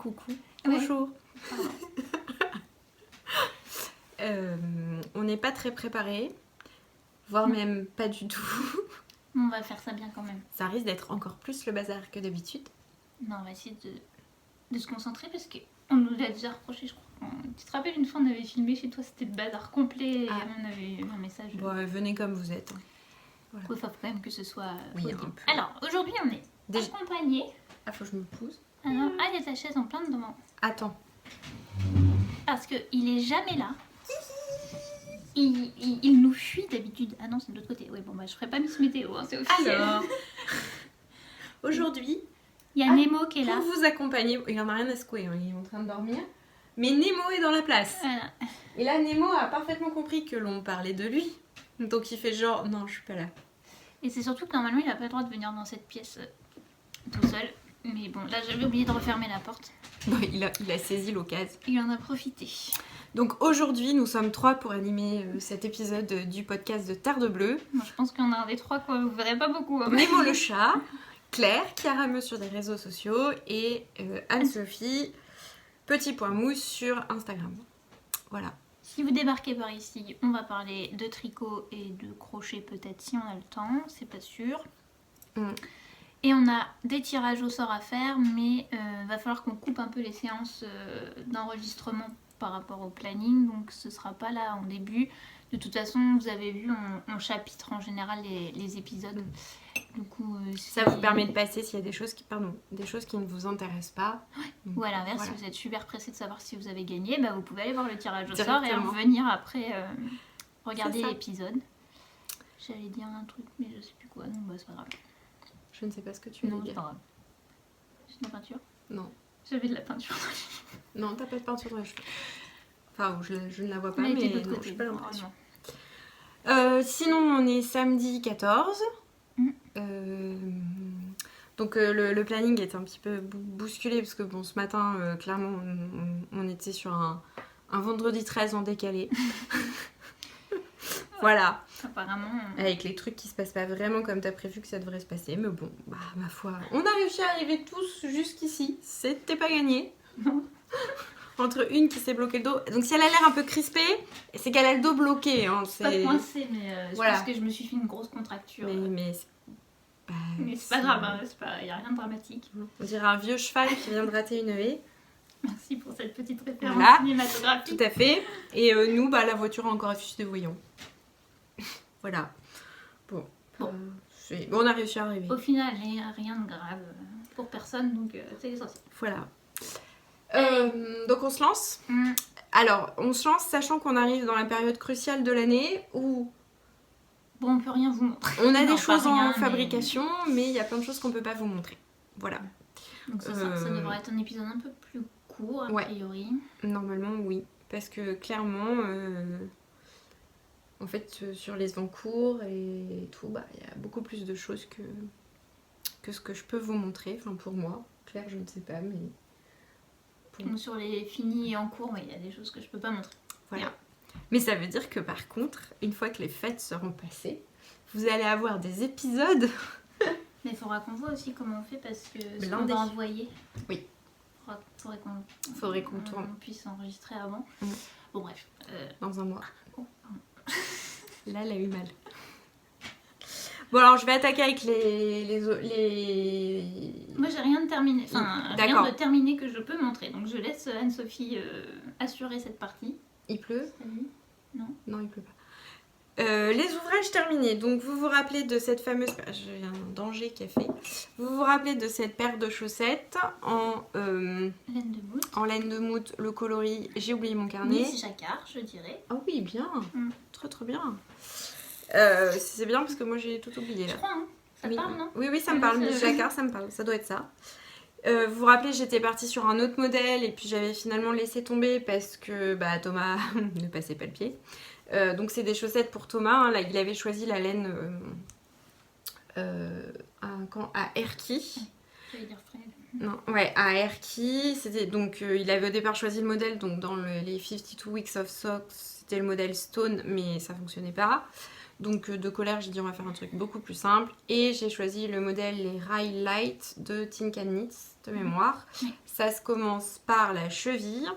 coucou. Ouais. Bonjour. Pardon. On n'est pas très préparés, voire même pas du tout. On va faire ça bien quand même. Ça risque d'être encore plus le bazar que d'habitude. Non, on va essayer de se concentrer parce qu'on nous l'a déjà reproché, je crois. Tu te rappelles, une fois, on avait filmé chez toi, c'était le bazar complet et Ah. on avait eu un message. Bon, venez comme vous êtes. Voilà. Il faut quand même que ce soit Oui, audible. un peu. Alors, aujourd'hui, on est accompagnés. Ah, faut que je me pousse. Alors, il y a ta chaise en plein dedans. Attends. Parce qu'il est jamais là. Il nous fuit d'habitude. Ah non, c'est de l'autre côté. Oui, bon, bah, je ferai pas Miss Météo, hein, c'est officiel. Alors, aujourd'hui, Il y a Nemo qui est pour là. vous accompagner, il en a rien à secouer, hein, il est en train de dormir. Mais Nemo est dans la place. Voilà. Et là, Nemo a parfaitement compris que l'on parlait de lui. Donc il fait genre, non, je suis pas là. Et c'est surtout que normalement, il n'a pas le droit de venir dans cette pièce tout seul. Mais bon, là, j'avais oublié de refermer la porte. Bon, il a saisi l'occasion. Il en a profité. Donc aujourd'hui, nous sommes 3 pour animer cet épisode du podcast de Terre de Bleu. Moi, je pense qu'il y en a un des trois quoi. Vous verrez pas beaucoup. Hein. Nemo le chat, Claire, Chiara Meux sur les réseaux sociaux et Anne-Sophie, petit point mousse sur Instagram. Voilà. Si vous débarquez par ici, on va parler de tricot et de crochet peut-être si on a le temps. C'est pas sûr. Et on a des tirages au sort à faire, mais va falloir qu'on coupe un peu les séances d'enregistrement par rapport au planning, donc ce sera pas là en début. De toute façon, vous avez vu, on chapitre en général les épisodes. Du coup, Ça vous permet de passer s'il y a des choses qui ne vous intéressent pas. Ou à l'inverse, Voilà. si vous êtes super pressé de savoir si vous avez gagné, bah, vous pouvez aller voir le tirage au sort et Directement. revenir après regarder C'est ça. l'épisode. J'allais dire un truc, mais je sais plus quoi, donc bah, c'est pas grave. Je ne sais pas ce que tu veux Non, c'est dire. pas grave. C'est de la peinture. Non. J'avais de la peinture. Non, t'as pas de peinture dans les cheveux. Enfin, je ne la vois pas, Elle mais était de l'autre non, côté. j'ai pas l'impression. Normalement. Sinon, on est samedi 14. Donc le planning est un petit peu bousculé parce que bon, ce matin, clairement, on était sur un vendredi 13 en décalé. Voilà. Apparemment. Avec les trucs qui se passent pas vraiment comme t'as prévu que ça devrait se passer. Mais bon, bah ma foi, on a réussi à arriver tous jusqu'ici. C'était pas gagné. Entre une qui s'est bloqué le dos. Donc si elle a l'air un peu crispée, c'est qu'elle a le dos bloqué. Hein. C'est pas coincé, mais je Voilà. pense que je me suis fait une grosse contracture. Mais C'est pas grave, hein, y a rien de dramatique. On dirait un vieux cheval qui vient de rater une haie. Merci pour cette petite référence Voilà. cinématographique. Tout à fait. Et nous, bah, la voiture a encore affiché des voyants. Voilà. Bon. Bon. On a réussi à arriver. Au final, il n'y a rien de grave pour personne, donc c'est l'essentiel. Voilà. Donc on se lance. Alors, on se lance sachant qu'on arrive dans la période cruciale de l'année où Bon, on peut rien vous montrer. on a Non, des pas choses rien, en fabrication, mais il y a plein de choses qu'on peut pas vous montrer. Voilà. Donc ça devrait être un épisode un peu plus court, a Ouais. priori. Normalement, oui. Parce que clairement, en fait, sur les encours et tout, bah, il y a beaucoup plus de choses que ce que je peux vous montrer. Enfin, pour moi. Claire, je ne sais pas, mais... Donc sur les finis et en cours, il y a des choses que je peux pas montrer. Voilà. Mais ça veut dire que par contre, une fois que les fêtes seront passées, vous allez avoir des épisodes. Mais il faudra qu'on voit aussi comment on fait parce que ce qu'on Blindé. va envoyer. Oui. Faudrait qu'on tourne on puisse enregistrer avant. Mm. Bon bref. Dans un mois. Oh, pardon. Là, elle a eu mal. Bon, alors je vais attaquer avec les... Moi j'ai rien de terminé, enfin rien D'accord. de terminé que je peux montrer. Donc je laisse Anne-Sophie assurer cette partie. Il pleut? Non. Non, il pleut pas. Les ouvrages terminés. Donc vous vous rappelez de cette fameuse... J'ai un danger qui a fait. Vous vous rappelez de cette paire de chaussettes en Laine de mout. laine de mout, le coloris. J'ai oublié mon carnet. Miss Jacquard, je dirais. Ah oui, bien. Mm. Trop bien. C'est bien parce que moi j'ai tout oublié Je là. crois, hein. Ça te Oui, parle, non? oui, ça me parle. c'est- Miss Jacquard, ça me parle. Ça doit être ça. Vous vous rappelez, j'étais partie sur un autre modèle et puis j'avais finalement laissé tomber parce que bah, Thomas ne passait pas le pied. Donc c'est des chaussettes pour Thomas. Hein. Là, il avait choisi la laine à Erki. J'allais dire Fred. Non, ouais, à Erki. C'était donc il avait au départ choisi le modèle donc dans les 52 Weeks of Socks, c'était le modèle Stone, mais ça fonctionnait pas. Donc de colère, j'ai dit on va faire un truc beaucoup plus simple et j'ai choisi le modèle les Rail Light de Tin Can Knits. de mémoire. Oui. Ça se commence par la cheville.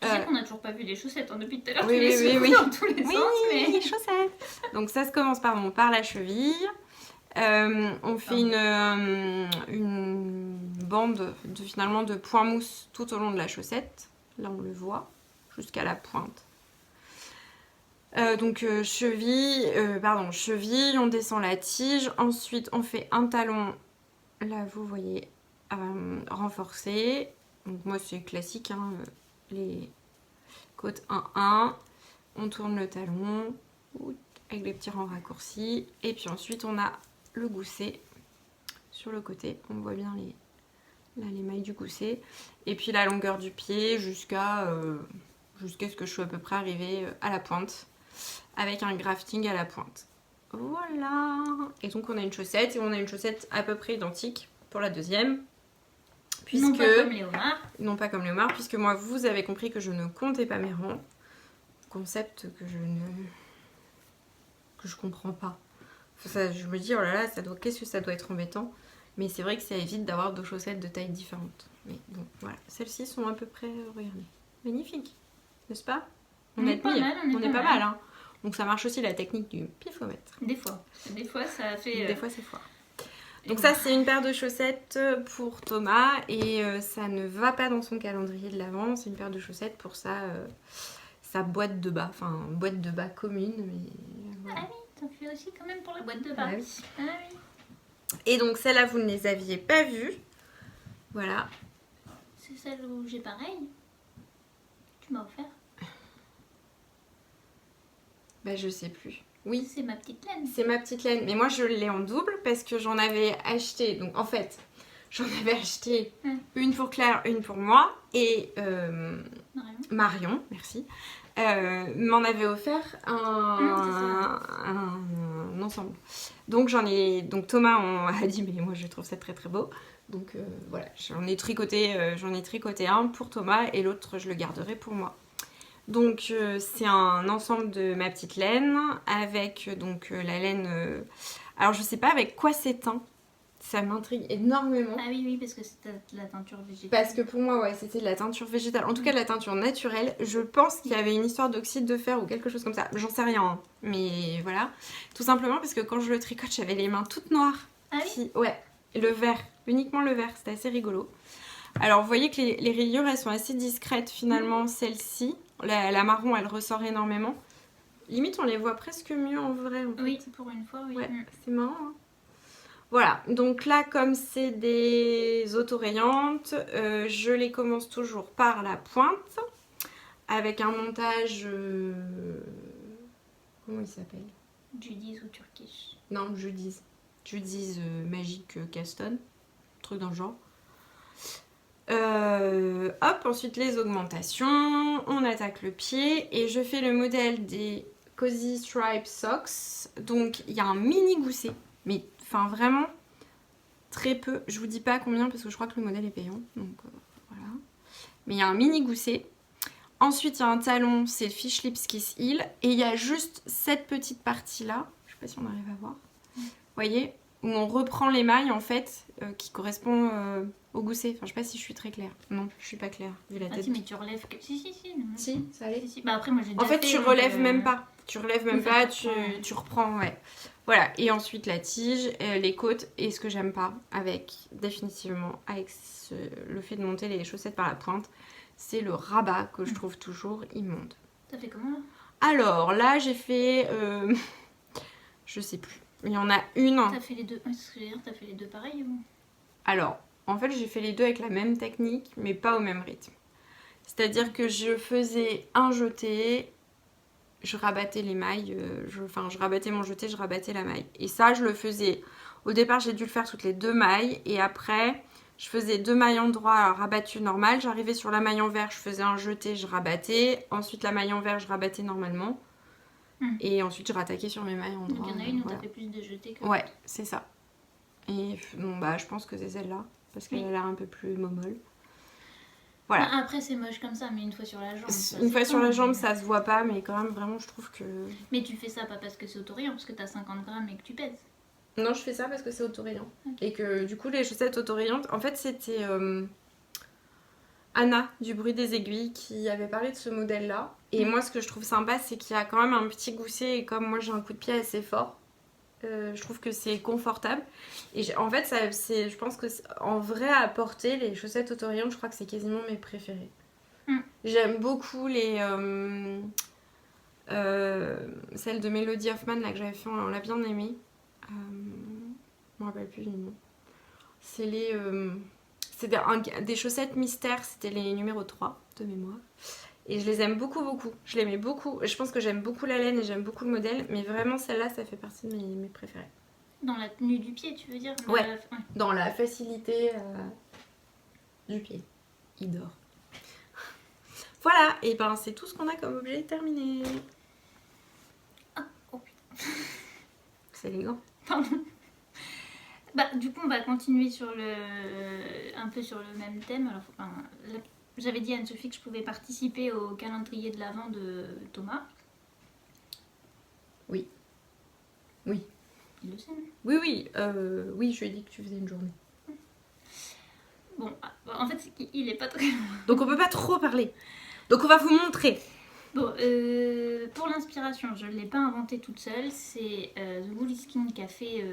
Tu sais qu'on n'a toujours pas vu les chaussettes depuis tout à l'heure. Oui, oui, dans tous les oui, sens. Mais... les chaussettes. Donc ça se commence par la cheville. On fait une bande finalement de point mousse tout au long de la chaussette. Là, on le voit, jusqu'à la pointe. Donc cheville, on descend la tige. Ensuite, on fait un talon, là, vous voyez, renforcé. Donc moi, c'est classique, hein, les côtes 1-1. On tourne le talon avec les petits rangs raccourcis. Et puis ensuite, on a le gousset sur le côté. On voit bien les mailles du gousset. Et puis la longueur du pied jusqu'à ce que je sois à peu près arrivée à la pointe. Avec un grafting à la pointe. Voilà. Et donc on a une chaussette. Et on a une chaussette à peu près identique pour la deuxième. Puisque... Non pas comme les homards. Non pas comme les homards. Puisque moi, vous avez compris que je ne comptais pas mes rangs. Concept que je comprends pas. Ça, je me dis, oh là là, qu'est-ce que ça doit être embêtant. Mais c'est vrai que ça évite d'avoir 2 chaussettes de taille différentes. Mais bon, voilà. Celles-ci sont à peu près, regardez, magnifiques. N'est-ce pas? On est pas mal. Hein. Donc ça marche aussi la technique du pifomètre. Des fois ça fait... Des fois c'est foire. Donc ça c'est une paire de chaussettes pour Thomas et ça ne va pas dans son calendrier de l'Avent. C'est une paire de chaussettes pour sa boîte de bas. Enfin, boîte de bas commune. Mais, voilà. Ah oui, t'en fais aussi quand même pour la boîte de bas. Ah oui. Ah oui. Et donc celle-là vous ne les aviez pas vues. Voilà. C'est celle où j'ai pareil. Tu m'as offert. Bah je sais plus. Oui. C'est ma petite laine. C'est ma petite laine. Mais moi je l'ai en double parce que j'en avais acheté. Donc en fait, j'en avais acheté une pour Claire, une pour moi. Et Marion, merci. M'en avait offert un ensemble. Donc Thomas a dit mais moi je trouve ça très très beau. Donc voilà, j'en ai tricoté un pour Thomas et l'autre je le garderai pour moi. Donc c'est un ensemble de ma petite laine avec donc la laine. Alors je sais pas avec quoi c'est teint. Ça m'intrigue énormément. Ah oui, parce que c'était de la teinture végétale. Parce que pour moi, ouais, c'était de la teinture végétale. En tout cas, de la teinture naturelle. Je pense qu'il y avait une histoire d'oxyde de fer ou quelque chose comme ça. J'en sais rien, hein. Mais voilà. Tout simplement parce que quand je le tricote, j'avais les mains toutes noires. Ah oui. Ouais, le vert. Uniquement le vert. C'était assez rigolo. Alors, vous voyez que les rayures, elles sont assez discrètes finalement, celle-ci. La marron, elle ressort énormément. Limite, on les voit presque mieux en vrai. En fait. Oui, pour une fois, oui. Ouais, c'est marrant, hein. Voilà, donc là comme c'est des autorayantes, je les commence toujours par la pointe avec un montage... comment il s'appelle? Judy's ou Turkish? Non, Judy's. Judy's Magic Caston, truc dans le genre. Hop, ensuite les augmentations, on attaque le pied et je fais le modèle des Cozy Stripe Socks. Donc il y a un mini gousset, mais... Enfin, vraiment, très peu. Je vous dis pas combien parce que je crois que le modèle est payant. Donc, voilà. Mais il y a un mini gousset. Ensuite, il y a un talon, c'est Fish Lips Kiss Heel. Et il y a juste cette petite partie-là. Je sais pas si on arrive à voir. Vous voyez, où on reprend les mailles, en fait, qui correspondent au gousset. Enfin, je sais pas si je suis très claire. Non, je suis pas claire, vu la tête. Ah si, mais tu relèves que... Si, Si, ça allait. Si. Bah après, moi, j'ai déjà En fait, tu relèves même pas. Tu relèves même pas, tu reprends, ouais. Voilà, et ensuite la tige, les côtes, et ce que j'aime pas définitivement avec le fait de monter les chaussettes par la pointe, c'est le rabat que je trouve toujours immonde. T'as fait comment là? Alors là, j'ai fait... je sais plus. Il y en a une... T'as fait les deux... ce que je veux dire, t'as fait les deux pareils ou... Alors, en fait, j'ai fait les deux avec la même technique, mais pas au même rythme. C'est-à-dire que je faisais un jeté... Je rabattais les mailles, je rabattais mon jeté, je rabattais la maille. Et ça, je le faisais, au départ, j'ai dû le faire toutes les 2 mailles. Et après, je faisais 2 mailles en droit rabattues normales. J'arrivais sur la maille envers, je faisais un jeté, je rabattais. Ensuite, la maille envers, je rabattais normalement. Et ensuite, je rattaquais sur mes mailles en droit. Donc, il y en a une où t'as fait plus de jetés que... Ouais, c'est ça. Et bon, bah, je pense que c'est celle-là, parce qu'elle a l'air un peu plus momolle. Voilà. Non, après c'est moche comme ça, mais une fois sur la jambe. Une fois sur la jambe, ça se voit pas, mais quand même, vraiment, je trouve que... Mais tu fais ça pas parce que c'est autorayant, parce que t'as 50 grammes et que tu pèses. Non, je fais ça parce que c'est autorayant. Ok. Et que du coup, les chaussettes autorayantes, en fait, c'était Anna du bruit des aiguilles qui avait parlé de ce modèle-là. Et moi, ce que je trouve sympa, c'est qu'il y a quand même un petit gousset. Et comme moi, j'ai un coup de pied assez fort, je trouve que c'est confortable. Et en fait, je pense que en vrai, à porter, les chaussettes autorayantes, je crois que c'est quasiment mes préférées. J'aime beaucoup celle de Melody Hoffman là, que j'avais fait, on l'a bien aimée. Je me rappelle plus du nom. C'est des chaussettes mystères, c'était les numéros 3 de mémoire. Et je les aime beaucoup, beaucoup. Je l'aimais beaucoup. Je pense que j'aime beaucoup la laine et j'aime beaucoup le modèle. Mais vraiment, celle-là, ça fait partie de mes préférées. Dans la tenue du pied, tu veux dire? Ouais. Dans la facilité du pied. Il dort. Voilà, et ben c'est tout ce qu'on a comme objet terminé. Ah, oh putain. C'est élégant. Pardon. Bah, du coup, on va continuer un peu sur le même thème. Alors, j'avais dit à Anne-Sophie que je pouvais participer au calendrier de l'Avent de Thomas. Oui. Oui. Il le sait, non? Oui, oui. Oui, je lui ai dit que tu faisais une journée. Bon, en fait, il est pas très... Donc on peut pas trop parler. Donc on va vous montrer. Bon, pour l'inspiration, je ne l'ai pas inventé toute seule. C'est The Woolly Skin qui a fait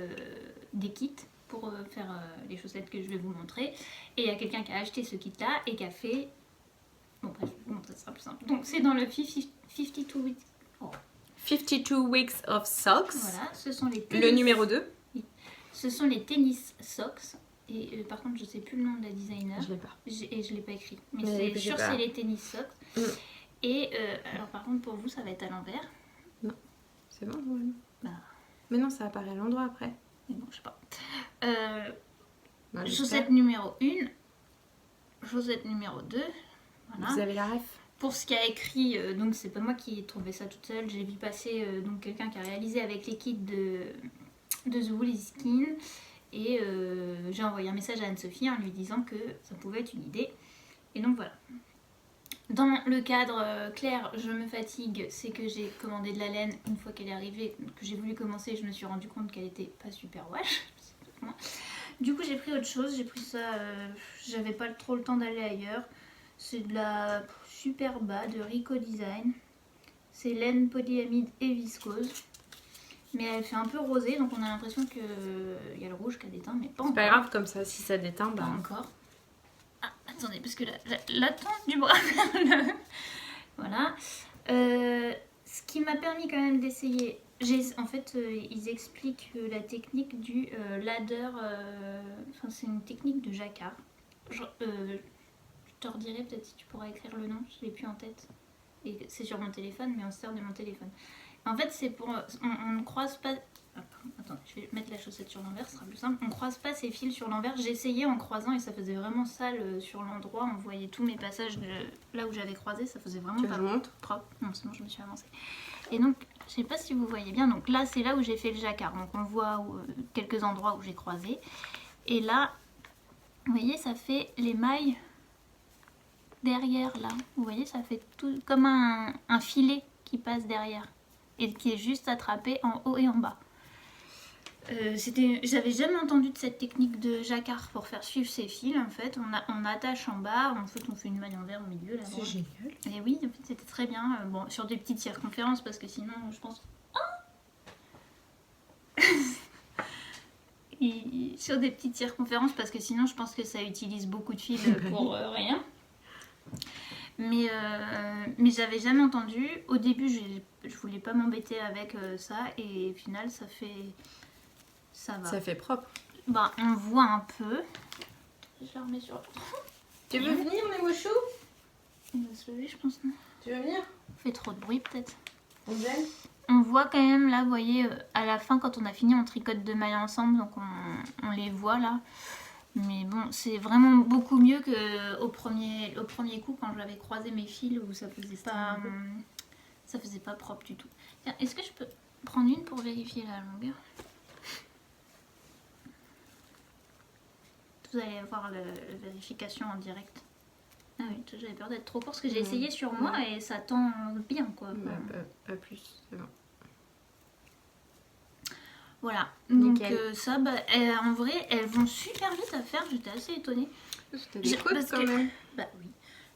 des kits pour faire les chaussettes que je vais vous montrer. Et il y a quelqu'un qui a acheté ce kit-là et qui a fait... Bon, bref, je vais vous montrer, ce sera plus simple. Donc, c'est dans le 52 Weeks... Oh. 52 Weeks of Socks. Voilà, ce sont les tennis... Le numéro 2. Oui. Ce sont les tennis socks. Et par contre, je sais plus le nom de la designer. Je l'ai pas. Et je l'ai pas écrit. Mais c'est sûr, c'est les tennis socks. Et alors par contre pour vous ça va être à l'envers. Non, c'est bon. Ouais. Bah. Mais non, ça apparaît à l'endroit après. Mais bon, je sais pas. Bah, chaussette numéro 1, chaussette numéro 2. Voilà. Vous avez la ref. Pour ce qui a écrit, donc c'est pas moi qui ai trouvé ça toute seule. J'ai vu passer donc quelqu'un qui a réalisé avec les kits de The Woolly Skin. Et j'ai envoyé un message à Anne-Sophie en lui disant que ça pouvait être une idée. Et donc voilà. Dans le cadre clair, je me fatigue, c'est que j'ai commandé de la laine. Une fois qu'elle est arrivée, que j'ai voulu commencer, je me suis rendu compte qu'elle était pas super wash. Du coup, j'ai pris autre chose. J'ai pris ça, j'avais pas trop le temps d'aller ailleurs. C'est de la super bas de Rico Design. C'est laine polyamide et viscose. Mais elle fait un peu rosée, donc on a l'impression qu'il y a le rouge qui a déteint, mais pas encore. C'est pas grave, comme ça, si ça déteint, Pas bah... encore. Ah, attendez, parce que la tente du bras... Voilà. Ce qui m'a permis quand même d'essayer... En fait, ils expliquent la technique du ladder... Enfin, c'est une technique de jacquard. Je te redirai peut-être si tu pourras écrire le nom, je l'ai plus en tête. Et c'est sur mon téléphone, mais on se sert de mon téléphone. En fait, c'est pour... On ne croise pas... Attends, je vais mettre la chaussette sur l'envers, ce sera plus simple. On ne croise pas ces fils sur l'envers. J'ai essayé en croisant et ça faisait vraiment sale sur l'endroit. On voyait tous mes passages de là où j'avais croisé. Ça faisait vraiment pas propre. Non, c'est bon, je me suis avancée. Et donc, je sais pas si vous voyez bien. Donc là, c'est là où j'ai fait le jacquard. Donc on voit quelques endroits où j'ai croisé. Et là, vous voyez, ça fait les mailles derrière là. Vous voyez, ça fait tout comme un filet qui passe derrière. Et qui est juste attrapé en haut et en bas. J'avais jamais entendu de cette technique de jacquard pour faire suivre ses fils. En fait, on attache en bas, en fait, on fait une maille envers au milieu. C'est génial. Et oui, en fait, c'était très bien. Bon, sur des petites circonférences, parce que sinon, je pense. Sur des petites circonférences, parce que sinon, je pense que ça utilise beaucoup de fils pour rien. Mais j'avais jamais entendu. Au début, je voulais pas m'embêter avec ça. Et au final, ça va. Ça fait propre. Bah, on voit un peu. Je la remets sur... Tu veux venir, Nemochou? Il va se lever, je pense, non? Tu veux venir? On fait trop de bruit, peut-être. On voit quand même, là, vous voyez, à la fin, quand on a fini, on tricote 2 mailles ensemble. Donc, on les voit, là. Mais bon, c'est vraiment beaucoup mieux qu'au premier coup quand j'avais croisé mes fils où ça faisait pas propre du tout. Est-ce que je peux prendre une pour vérifier la longueur? Vous allez voir la vérification en direct. Ah oui, j'avais peur d'être trop court parce que j'ai essayé sur moi et ça tend bien quoi. Pas plus, c'est bon. Voilà, donc Nickel. ça, en vrai, elles vont super vite à faire, j'étais assez étonnée. C'était des côtes parce quand que- même. Bah oui.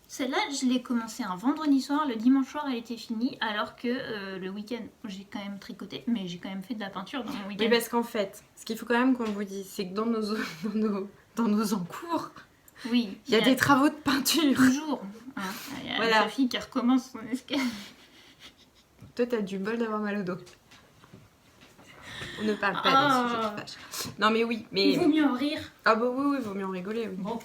Celle-là, je l'ai commencé un vendredi soir, le dimanche soir, elle était finie, alors que le week-end, j'ai quand même tricoté, mais j'ai quand même fait de la peinture dans mon week-end. Oui, parce qu'en fait, ce qu'il faut quand même qu'on vous dise, c'est que dans nos encours, Oui, il y a des travaux de peinture. toujours. Hein. Il y a Voilà. Sophie qui recommence son escalier. Toi, t'as du bol d'avoir mal au dos. On ne parle pas Ah. des sujets qui fâchent. Non, mais oui, mais... Il vaut mieux en rire. Ah bah oui, vaut mieux en rigoler. Oui. Bon.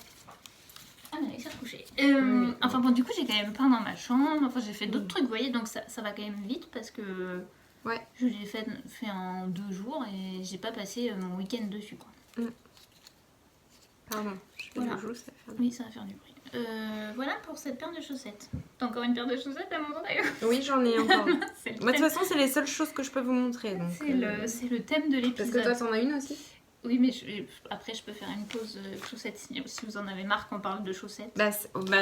Ah, mais elle s'est recouchée. Oui. Enfin bon, du coup, j'ai quand même peint dans ma chambre. Enfin, j'ai fait d'autres trucs, vous voyez, donc ça va quand même vite parce que Ouais. je l'ai fait en 2 jours et j'ai pas passé mon week-end dessus, quoi. Pardon, je fais Voilà. le joue, ça va faire... Oui, ça va faire du bruit. Voilà pour cette paire de chaussettes. T'as encore une paire de chaussettes à montrer? Oui, j'en ai encore. C'est le Moi, de toute thème. façon, c'est les seules choses que je peux vous montrer. Donc, C'est le thème de Parce l'épisode. que toi, t'en as une aussi? Oui, mais après, je peux faire une pause chaussettes si vous en avez marre qu'on parle de chaussettes. Bah,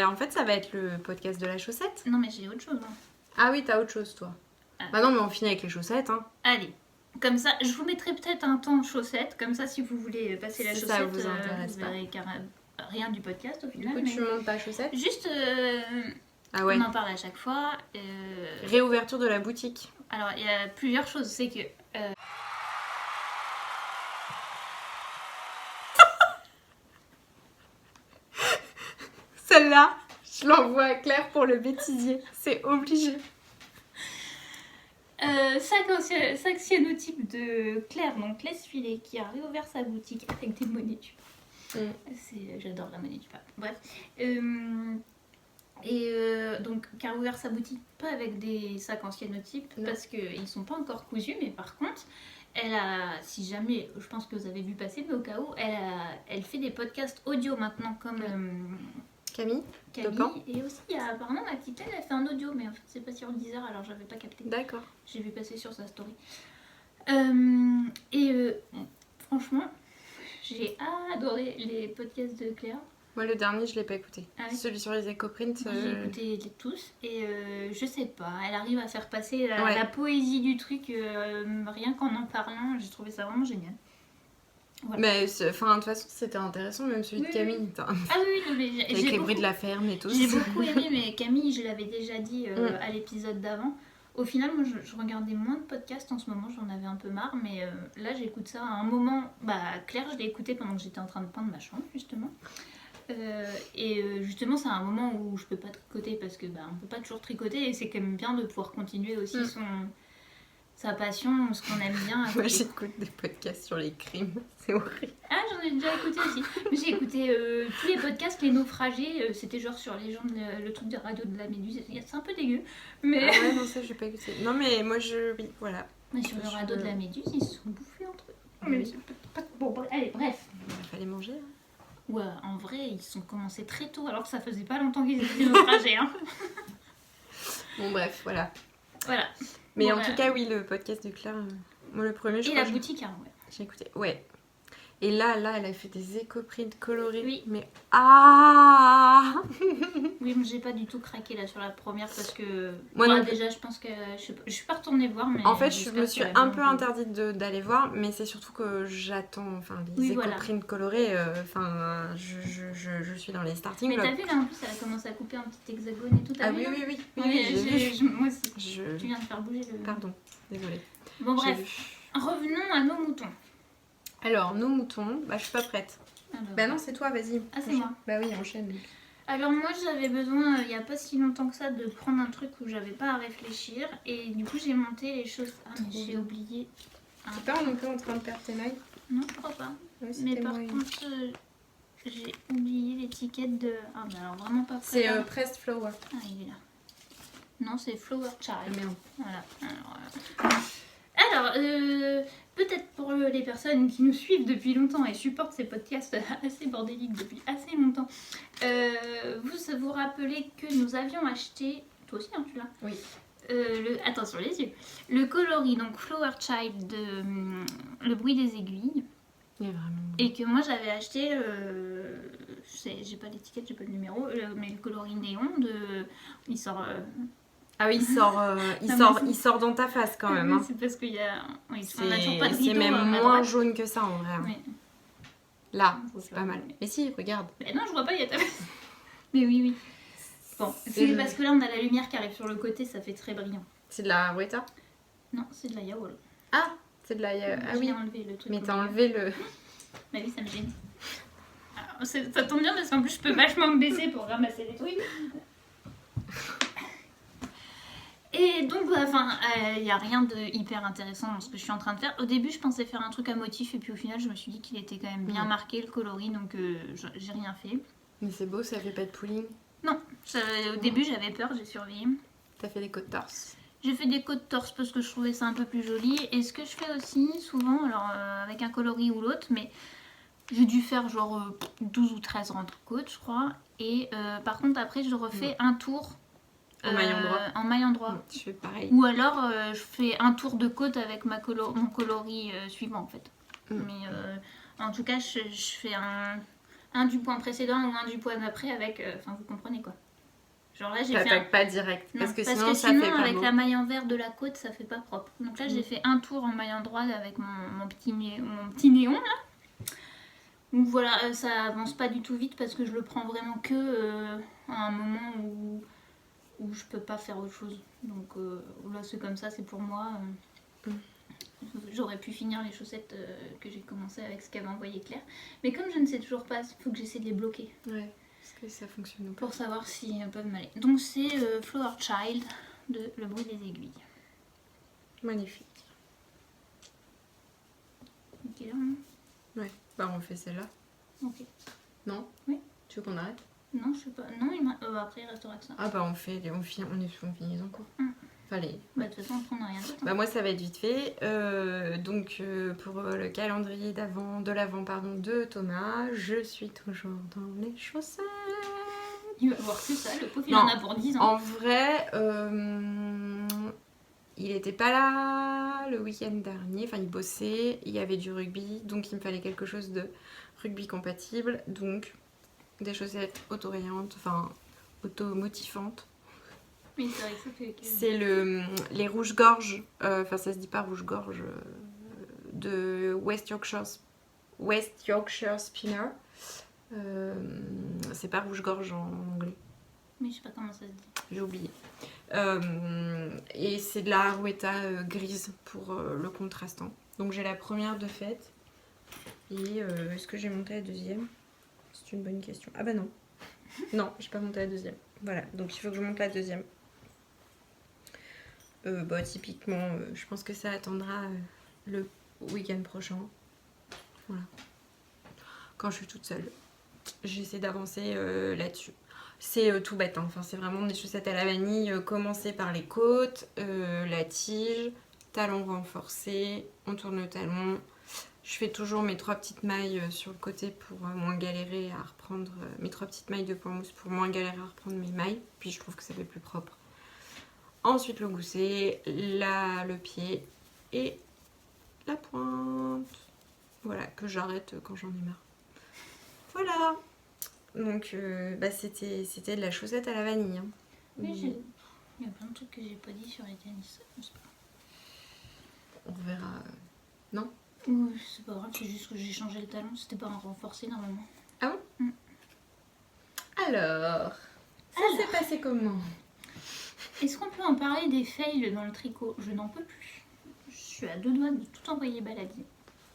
en fait, ça va être le podcast de la chaussette. Non, mais j'ai autre chose. Hein. Ah oui, t'as autre chose, toi. Ah. Bah non, mais on finit avec les chaussettes, hein. Allez. Comme ça, je vous mettrai peut-être un temps chaussettes. Comme ça, si vous voulez passer la Si chaussette, ça vous intéresse vous pas. verrez rien du podcast au Du final. coup, mais tu montes ta chaussette? juste, Ah ouais. on en parle à chaque fois. Réouverture de la boutique. Alors, il y a plusieurs choses. C'est que Celle-là, je l'envoie à Claire pour le bêtisier. C'est obligé. sac cyanotype de Claire, donc Laisse-Filer, qui a réouvert sa boutique avec des monnaies du pape. J'adore la monnaie du pape. Bref. Donc, qui a réouvert sa boutique pas avec des sacs en cyanotype parce qu'ils sont pas encore cousus, mais par contre, elle a, si jamais, je pense que vous avez vu passer, mais au cas où, elle fait des podcasts audio maintenant comme Camille Camille. Pan. Et aussi, apparemment, ma petite elle fait un audio, mais en fait, c'est pas sur Deezer, alors j'avais pas capté. D'accord. J'ai vu passer sur sa story. Franchement, j'ai adoré les podcasts de Claire. Moi, le dernier, je l'ai pas écouté. Ah oui. Celui sur les éco-prints. J'ai écouté tous et je sais pas, elle arrive à faire passer Ouais. la poésie du truc rien qu'en en parlant. J'ai trouvé ça vraiment génial. Voilà. Mais enfin, de toute façon, c'était intéressant, même celui de Oui, Camille. Ah oui, non, mais Avec les bruits de la ferme et tout. j'ai beaucoup aimé, mais Camille, je l'avais déjà dit à l'épisode d'avant. Au final, moi, je regardais moins de podcasts en ce moment, j'en avais un peu marre, mais là, j'écoute ça à un moment. Bah, Claire, je l'ai écouté pendant que j'étais en train de peindre ma chambre, justement. Justement, c'est un moment où je peux pas tricoter parce que on peut pas toujours tricoter et c'est quand même bien de pouvoir continuer aussi sa passion, ce qu'on aime bien. Moi, j'écoute des podcasts sur les crimes. C'est horrible. Ah, j'en ai déjà écouté aussi. J'ai écouté tous les podcasts, les naufragés. C'était genre sur les gens, le truc de radio de la Méduse. C'est un peu dégueu. Mais, Ah ouais, non, ça, j'ai pas écouté. Non, mais moi, oui, voilà. mais sur le radio de la Méduse, ils se sont bouffés entre eux. Oui. Mais c'est pas... Bon, allez, bref. Il fallait manger. Hein. Ouais, en vrai, ils sont commencés très tôt alors que ça faisait pas longtemps qu'ils étaient naufragés. Hein. Bon, bref, voilà. Voilà. Mais Bon, en tout cas, oui, le podcast de Claire, moi, le premier, je Et crois la que boutique, hein, ouais. j'ai écouté. Ouais. Et là, elle a fait des éco-prints colorés. Oui. Mais ah Oui, mais j'ai pas du tout craqué là sur la première parce que Moi non plus. déjà je pense que je suis pas retournée voir mais En fait, je j'espère me suis qu'elle a un bien peu plu. interdite d'aller voir, mais c'est surtout que j'attends les Oui, voilà. éco-prints colorés. Je suis dans les starting Mais blocks. t'as vu là en plus elle a commencé à couper un petit hexagone et tout. T'as Ah vu, oui, là oui, Oui, j'ai vu. moi aussi. Je... Tu viens de faire bouger le. Pardon, désolée. Bon J'ai bref, vu. revenons à nos moutons. Alors, nos moutons, je suis pas prête. Alors, Bah non, c'est toi, vas-y. Ah, c'est Enchaîne. moi. Bah oui, enchaîne. Alors moi j'avais besoin il y a pas si longtemps que ça de prendre un truc où j'avais pas à réfléchir et du coup j'ai monté les choses. Ah mais Trop j'ai bien. oublié. T'es pas non plus en train de perdre tes mailles? Non je crois pas. Oui, Mais c'était par moi, oui. contre j'ai oublié l'étiquette de. Ah bah alors vraiment pas prêt. C'est Pressed Flower. Ah, il est là. Non, c'est Flower Ah Child. merde. Voilà. Alors, peut-être pour les personnes qui nous suivent depuis longtemps et supportent ces podcasts assez bordéliques depuis assez longtemps, vous vous rappelez que nous avions acheté, toi aussi hein, tu l'as. Oui. Attention les yeux. Le coloris, donc Flower Child de Le bruit des aiguilles. Il est vraiment... Et que moi j'avais acheté, j'ai pas l'étiquette, j'ai pas le numéro, mais le coloris néon il sort Ah oui, il sort dans ta face quand même. Hein. C'est parce qu'il y a... Oui, C'est on a toujours pas de rideau, c'est même moins droite. jaune que ça en vrai. Hein. Oui. Là, c'est pas mal. Mais si, regarde. Mais non, je vois pas, il y a ta face. Mais oui. Bon, c'est parce que là, on a la lumière qui arrive sur le côté, ça fait très brillant. C'est de la Weta? Non, c'est de la Yawol. Ah, c'est de la... Ah oui. Enlevé le truc. Mais t'as enlevé le... Ma vie, ça me gêne. Alors, ça tombe bien parce qu'en plus, je peux vachement me baisser pour ramasser des trucs. Et donc, il n'y a rien de hyper intéressant dans ce que je suis en train de faire. Au début, je pensais faire un truc à motif et puis au final, je me suis dit qu'il était quand même bien marqué, le coloris, donc j'ai rien fait. Mais c'est beau, ça fait pas de pooling. Non, au début, j'avais peur, j'ai survécu. T'as fait des côtes torse? J'ai fait des côtes torse parce que je trouvais ça un peu plus joli. Et ce que je fais aussi, souvent, alors avec un coloris ou l'autre, mais j'ai dû faire genre 12 ou 13 rangs de côtes, je crois. Et par contre, après, je refais un tour. En maillant droit. En maillant droit. Je fais pareil. Ou alors je fais un tour de côte avec mon coloris suivant en fait. Mais en tout cas je fais un du point précédent ou un du point d'après avec... Enfin vous comprenez quoi. Genre là j'ai fait pas direct. Non, parce que sinon ça fait pas avec beau. la maille envers de la côte ça fait pas propre. Donc là j'ai fait un tour en maillant droit avec mon petit néon là. Donc voilà, ça avance pas du tout vite parce que je le prends vraiment que à un moment où je peux pas faire autre chose. Donc là c'est comme ça, c'est pour moi. J'aurais pu finir les chaussettes que j'ai commencé avec ce qu'avait envoyé Claire. Mais comme je ne sais toujours pas, il faut que j'essaie de les bloquer. Ouais, parce que ça fonctionne pas. Pour savoir si elles peuvent m'aller. Donc c'est Flower Child de Le Bruit des Aiguilles. Magnifique. Ok. Ouais, bah on fait celle-là. Ok. Non? Oui. Tu veux qu'on arrête? Non, je sais pas. Non, après il restera que ça. Ah bah on finit les encours. Allez. Bah de toute façon on n'a rien d'autre. Bah moi ça va être vite fait. Donc pour le calendrier de l'avant de Thomas, je suis toujours dans les chaussettes. Il va voir que ça, le pauvre il en a pour 10 ans. En vrai, il était pas là le week-end dernier, enfin il bossait, il y avait du rugby, donc il me fallait quelque chose de rugby compatible, donc des chaussettes autorayantes, enfin automotifantes. Oui, c'est vrai que ça fait... C'est les rouges-gorges, enfin ça se dit pas rouge-gorge, de West Yorkshire Spinner. C'est pas rouge-gorge en anglais. Mais je sais pas comment ça se dit. J'ai oublié. Et c'est de la Arouetta grise pour le contrastant. Donc j'ai la première de fait. Et est-ce que j'ai monté la deuxième? C'est une bonne question. Ah bah non. Non, j'ai pas monté la deuxième. Voilà, donc il faut que je monte la deuxième. Bah typiquement, je pense que ça attendra le week-end prochain. Voilà. Quand je suis toute seule. J'essaie d'avancer là-dessus. C'est tout bête, hein. Enfin, c'est vraiment des chaussettes à la vanille. Commencer par les côtes, la tige, talon renforcé, on tourne le talon. Je fais toujours mes 3 petites mailles sur le côté pour moins galérer à reprendre mes 3 petites mailles de point mousse pour moins galérer à reprendre mes mailles. Puis je trouve que ça fait plus propre. Ensuite le gousset, le pied et la pointe. Voilà, que j'arrête quand j'en ai marre. Voilà. Donc bah c'était de la chaussette à la vanille. Hein. Oui, il y a plein de trucs que j'ai pas dit sur les tennis. On verra. Non? Oui, c'est pas grave, c'est juste que j'ai changé le talon, c'était pas un renforcé normalement. Ah bon? Alors, ça s'est passé comment? Est-ce qu'on peut en parler des fails dans le tricot? Je n'en peux plus. Je suis à 2 doigts de tout envoyer balader.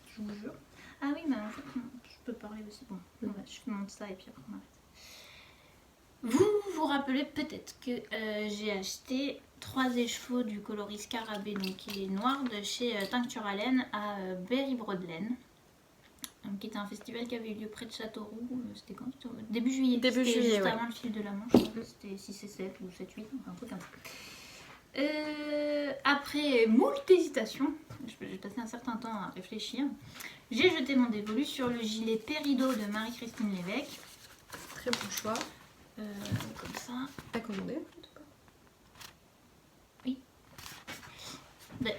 Je vous jure. Ah oui, mais en fait, je peux parler aussi. Bon, je monte ça et puis après on arrête. Vous vous rappelez peut-être que j'ai acheté 3 écheveaux du coloris Scarabée, donc qui est noir, de chez Tincture à laine à Berry-Broadlaine. Qui était un festival qui avait eu lieu près de Châteauroux. C'était quand? Début juillet. Début juillet, juste ouais. avant le fil de la Manche. C'était 6 et 7 ou 7, 8, enfin un truc comme ça. Après moult hésitations, j'ai passé un certain temps à réfléchir. J'ai jeté mon dévolu sur le gilet Pérido de Marie-Christine Lévesque. Très bon choix. Comme ça. T'as commandé? Oui. Oui,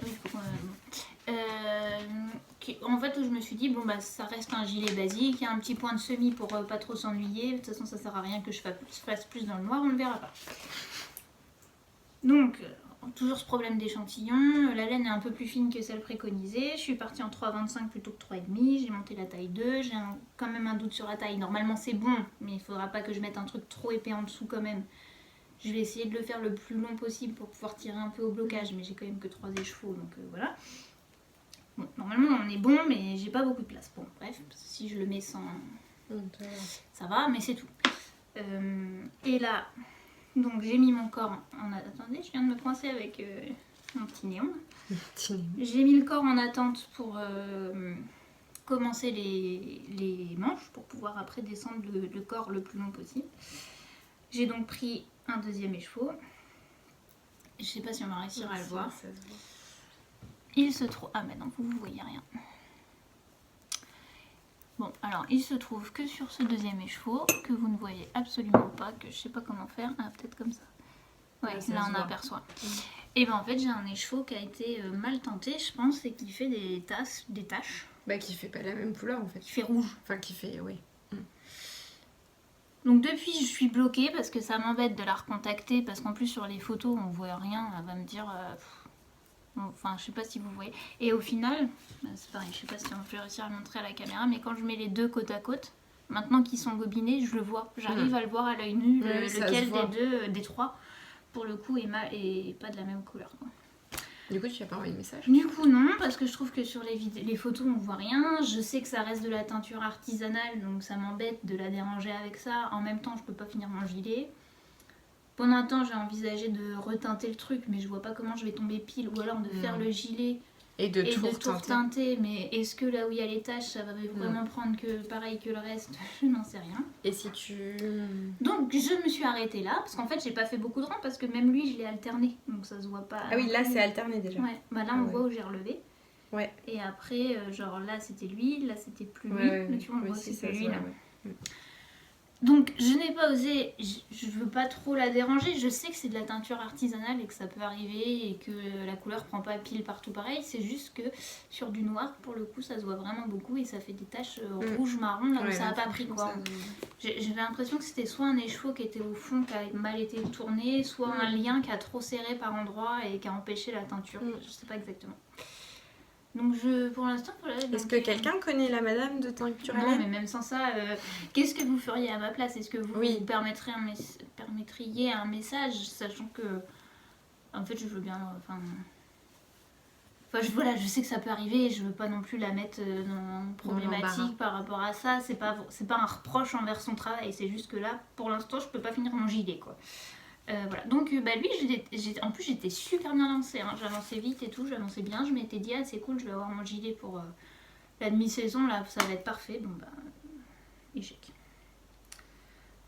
en fait, je me suis dit, bon, bah, ça reste un gilet basique, il y a un petit point de semis pour pas trop s'ennuyer. De toute façon, ça sert à rien que je fasse plus dans le noir, on ne le verra pas. Donc, toujours ce problème d'échantillon. La laine est un peu plus fine que celle préconisée. Je suis partie en 3,25 plutôt que 3,5. J'ai monté la taille 2. J'ai quand même un doute sur la taille. Normalement, c'est bon, mais il faudra pas que je mette un truc trop épais en dessous quand même. Je vais essayer de le faire le plus long possible pour pouvoir tirer un peu au blocage, mais j'ai quand même que 3 écheveaux, donc voilà. Bon, normalement, on est bon, mais j'ai pas beaucoup de place. Bon, bref, si je le mets sans... ça va, mais c'est tout. Et là... Donc j'ai mis mon corps en... Attendez, je viens de me coincer avec mon petit néon. J'ai mis le corps en attente pour commencer les manches, pour pouvoir après descendre le corps le plus long possible. J'ai donc pris un deuxième écheveau. Je sais pas si on va réussir à le voir. Il se trouve... Ah mais non, vous voyez rien. Bon, alors il se trouve que sur ce deuxième écheveau, que vous ne voyez absolument pas, que je sais pas comment faire, ah peut-être comme ça. Ouais, là on aperçoit. Et ben en fait j'ai un écheveau qui a été mal tenté, je pense, et qui fait des taches. Bah qui fait pas la même couleur en fait. Qui fait rouge. Enfin qui fait, oui. Donc depuis je suis bloquée parce que ça m'embête de la recontacter, parce qu'en plus sur les photos on voit rien, elle va me dire... Enfin, je sais pas si vous voyez. Et au final, c'est pareil, je sais pas si on peut réussir à le montrer à la caméra, mais quand je mets les deux côte à côte, maintenant qu'ils sont bobinés, je le vois. J'arrive à le voir à l'œil nu, lequel des trois, pour le coup, est pas de la même couleur, quoi. Du coup, tu as pas envoyé de message? Du coup, non, parce que je trouve que sur les photos, on voit rien. Je sais que ça reste de la teinture artisanale, donc ça m'embête de la déranger avec ça. En même temps, je peux pas finir mon gilet. Pendant un temps, j'ai envisagé de reteinter le truc, mais je vois pas comment je vais tomber pile, ou alors de faire le gilet et de tout reteinter. Mais est-ce que là où il y a les taches, ça va vraiment prendre que pareil que le reste? Je n'en sais rien. Et si tu... Donc je me suis arrêtée là, parce qu'en fait j'ai pas fait beaucoup de rangs, parce que même lui je l'ai alterné, donc ça se voit pas. Ah oui, là c'est alterné déjà. Ouais, bah là on voit où j'ai relevé. Ouais. Et après, genre là c'était lui, là c'était plus lui, mais tu vois, on voit que c'est lui là. Donc je n'ai pas osé, je veux pas trop la déranger, je sais que c'est de la teinture artisanale et que ça peut arriver et que la couleur prend pas pile partout pareil, c'est juste que sur du noir pour le coup ça se voit vraiment beaucoup et ça fait des taches rouge-marron là où ça n'a pas pris quoi. J'avais l'impression que c'était soit un écheveau qui était au fond qui a mal été tourné, soit un lien qui a trop serré par endroit et qui a empêché la teinture, je sais pas exactement. Donc pour l'instant... Voilà, est-ce que quelqu'un connaît la madame de teinture à laine? Non, mais même sans ça, qu'est-ce que vous feriez à ma place? Est-ce que vous permettriez un message, sachant que... En fait, je veux bien... Enfin, voilà, je sais que ça peut arriver, je veux pas non plus la mettre dans problématique par rapport à ça. C'est pas un reproche envers son travail, c'est juste que là, pour l'instant, je peux pas finir mon gilet, quoi. Voilà, donc lui, en plus j'étais super bien lancée, hein. J'avançais vite et tout, j'avançais bien, je m'étais dit ah c'est cool, je vais avoir mon gilet pour la demi-saison, là ça va être parfait, bon bah échec.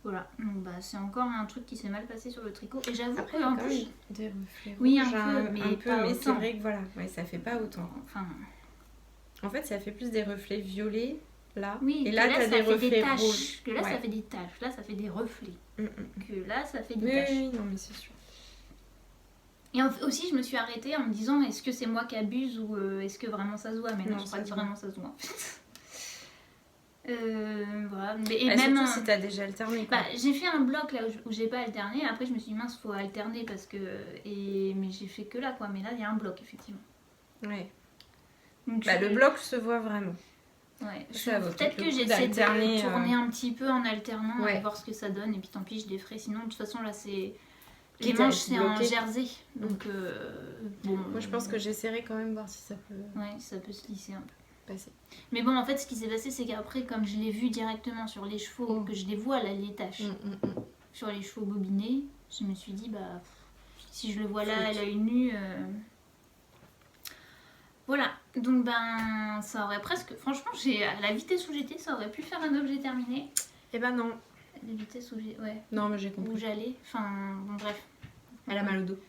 Voilà, donc bah c'est encore un truc qui s'est mal passé sur le tricot, et j'avoue après en plus des reflets oui rouges, un peu, mais c'est vrai que voilà, ouais, ça fait pas autant. Enfin... En fait ça fait plus des reflets violets. Là. Oui, et là, t'as des reflets rouges. Que là, ça fait des taches. Là, ça fait des reflets. Que là, ça fait des taches. Oui, non, mais c'est sûr. Et aussi, je me suis arrêtée en me disant, est-ce que c'est moi qui abuse ou est-ce que vraiment ça se voit? Mais non, je crois que vraiment ça se voit. Voilà. Et même surtout si t'as déjà alterné. Bah, j'ai fait un bloc là où j'ai pas alterné. Après, je me suis dit, mince, faut alterner parce que... Mais j'ai fait que là, quoi. Mais là, il y a un bloc, effectivement. Ouais. Donc, le bloc se voit vraiment. Ouais, peut-être que j'essaie de tourner un petit peu en alternant et voir ce que ça donne et puis tant pis je défrais, sinon de toute façon là c'est les manches c'est en jersey donc bon, moi je pense que j'essaierai quand même voir si ça peut ça peut se lisser un peu passer. Mais bon en fait ce qui s'est passé c'est qu'après comme je l'ai vu directement sur les chevaux que je les vois là les taches sur les chevaux bobinés, je me suis dit bah si je le vois là à l'œil nu voilà, donc ben ça aurait presque... Franchement, à la vitesse où j'étais, ça aurait pu faire un objet terminé. Eh ben non. La vitesse où j'ai... Ouais. Non, mais j'ai compris. Où j'allais, enfin, bon bref. Elle a mal au dos.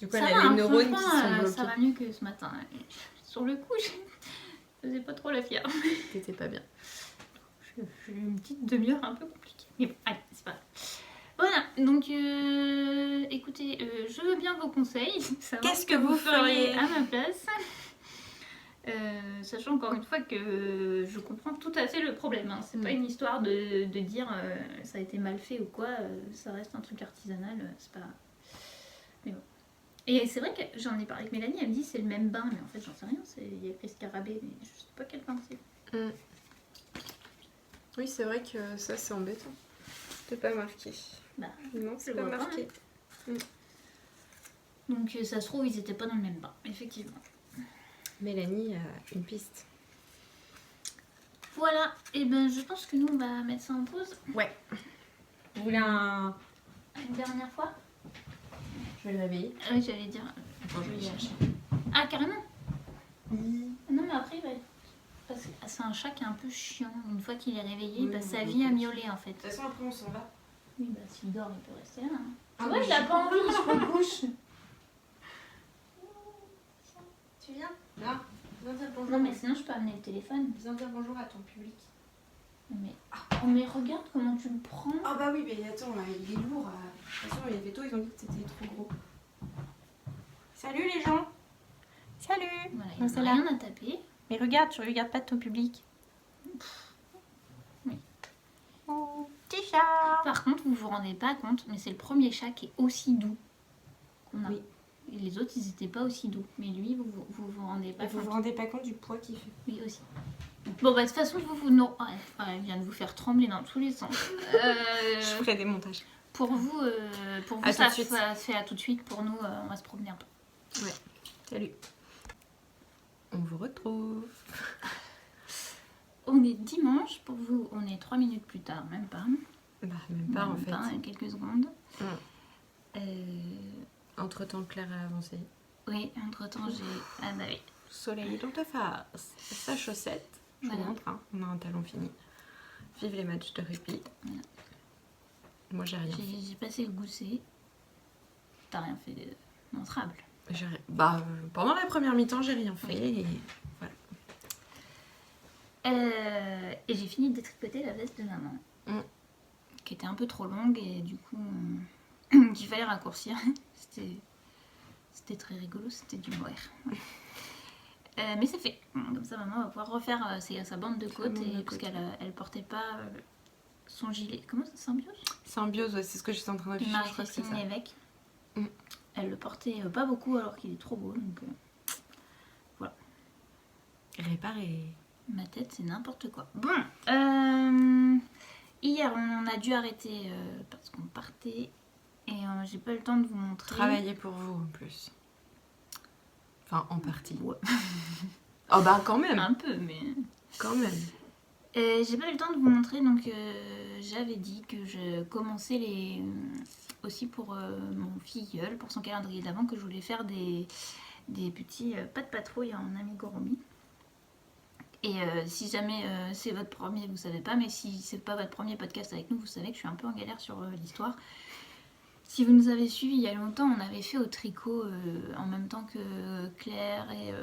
Du coup, ça elle a les neurones qui sont bloqués. Ça va mieux que ce matin. Sur le coup, je faisais pas trop la fière. T'étais pas bien. J'ai eu une petite demi-heure un peu compliquée. Mais bon, allez, c'est pas grave. Voilà, donc écoutez, je veux bien vos conseils. Qu'est-ce que vous feriez à ma place? Sachant encore une fois que je comprends tout à fait le problème, hein. C'est pas une histoire de dire ça a été mal fait ou quoi, ça reste un truc artisanal, c'est pas... Mais bon. Et c'est vrai que j'en ai parlé avec Mélanie, elle me dit c'est le même bain, mais en fait j'en sais rien, il y a écrit Scarabée, mais je sais pas quel bain c'est. Oui, c'est vrai que ça c'est embêtant. C'est pas marqué. Bah, non, c'est pas marqué. Donc ça se trouve, ils étaient pas dans le même bain, effectivement. Mélanie a une piste. Voilà, et ben je pense que nous on va mettre ça en pause. Ouais. Vous voulez une dernière fois? Je vais le réveiller. Oui, j'allais dire. Attends, je vais le chercher. Ah, carrément. Non, mais après, parce que c'est un chat qui est un peu chiant. Une fois qu'il est réveillé, il passe sa vie à miauler en fait. De toute façon, après on s'en va. Oui, bah s'il dort, il peut rester là. Hein. Ah, ouais, il a pas envie, il se recouche. Tu viens? Là. Viens dire bonjour. Non, mais sinon, je peux amener le téléphone. Viens dire bonjour à ton public. Mais regarde comment tu le prends. Ah bah oui, mais attends, il est lourd. De toute façon, les vétos, ils ont dit que c'était trop gros. Salut les gens. Salut. Voilà, il n'y a rien à taper. Mais regarde, tu regardes pas ton public. Oui. Oh, petit chat. Par contre, vous vous rendez pas compte, mais c'est le premier chat qui est aussi doux qu'on a. Oui. Et les autres, ils étaient pas aussi doux. Mais lui, vous rendez pas compte. Vous vous rendez pas compte du poids qu'il fait. Oui, aussi. Bon, bah de toute façon, non. Elle vient de vous faire trembler dans tous les sens. Je ferai des montages. Pour vous À ça tout de suite. se fait à tout de suite. Pour nous, on va se promener un peu. Ouais. Salut. On vous retrouve. On est dimanche. Pour vous, on est 3 minutes plus tard. Même pas. Bah, même pas en fait. Pas, quelques secondes. Entre temps, Claire a avancé. Oui, entre temps, j'ai... Ah bah oui. Soleil dans ta face. Sa chaussette. Je vous montre, hein. On a un talon fini. Vive les matchs de rugby. Voilà. Moi, j'ai rien. J'ai passé le gousset. T'as rien fait de montrable. Pendant la première mi-temps, j'ai rien fait. Oui. Et voilà. Et j'ai fini de détricoter la veste de maman. Qui était un peu trop longue et du coup, qu'il fallait raccourcir. C'était très rigolo, c'était du moire. Mais c'est fait. Comme ça, maman va pouvoir refaire sa bande de côtes parce qu'elle elle portait pas son gilet. Comment ça, Symbiose? Symbiose, ouais, c'est ce que j'étais en train de réfléchir. Marie-Christine Lévesque. Elle le portait pas beaucoup alors qu'il est trop beau. Donc voilà. Réparer. Ma tête, c'est n'importe quoi. Bon, hier, on a dû arrêter parce qu'on partait et j'ai pas eu le temps de vous montrer. Travailler pour vous en plus. Enfin, en partie. Ouais. Oh bah quand même. Un peu, mais... Quand même. J'ai pas eu le temps de vous montrer, donc j'avais dit que je commençais aussi pour mon filleul, pour son calendrier d'avant, que je voulais faire des petits pas de patrouille en amigurumi. Et si jamais c'est votre premier, vous savez pas, mais si c'est pas votre premier podcast avec nous, vous savez que je suis un peu en galère sur l'histoire. Si vous nous avez suivis il y a longtemps, on avait fait au tricot en même temps que Claire et...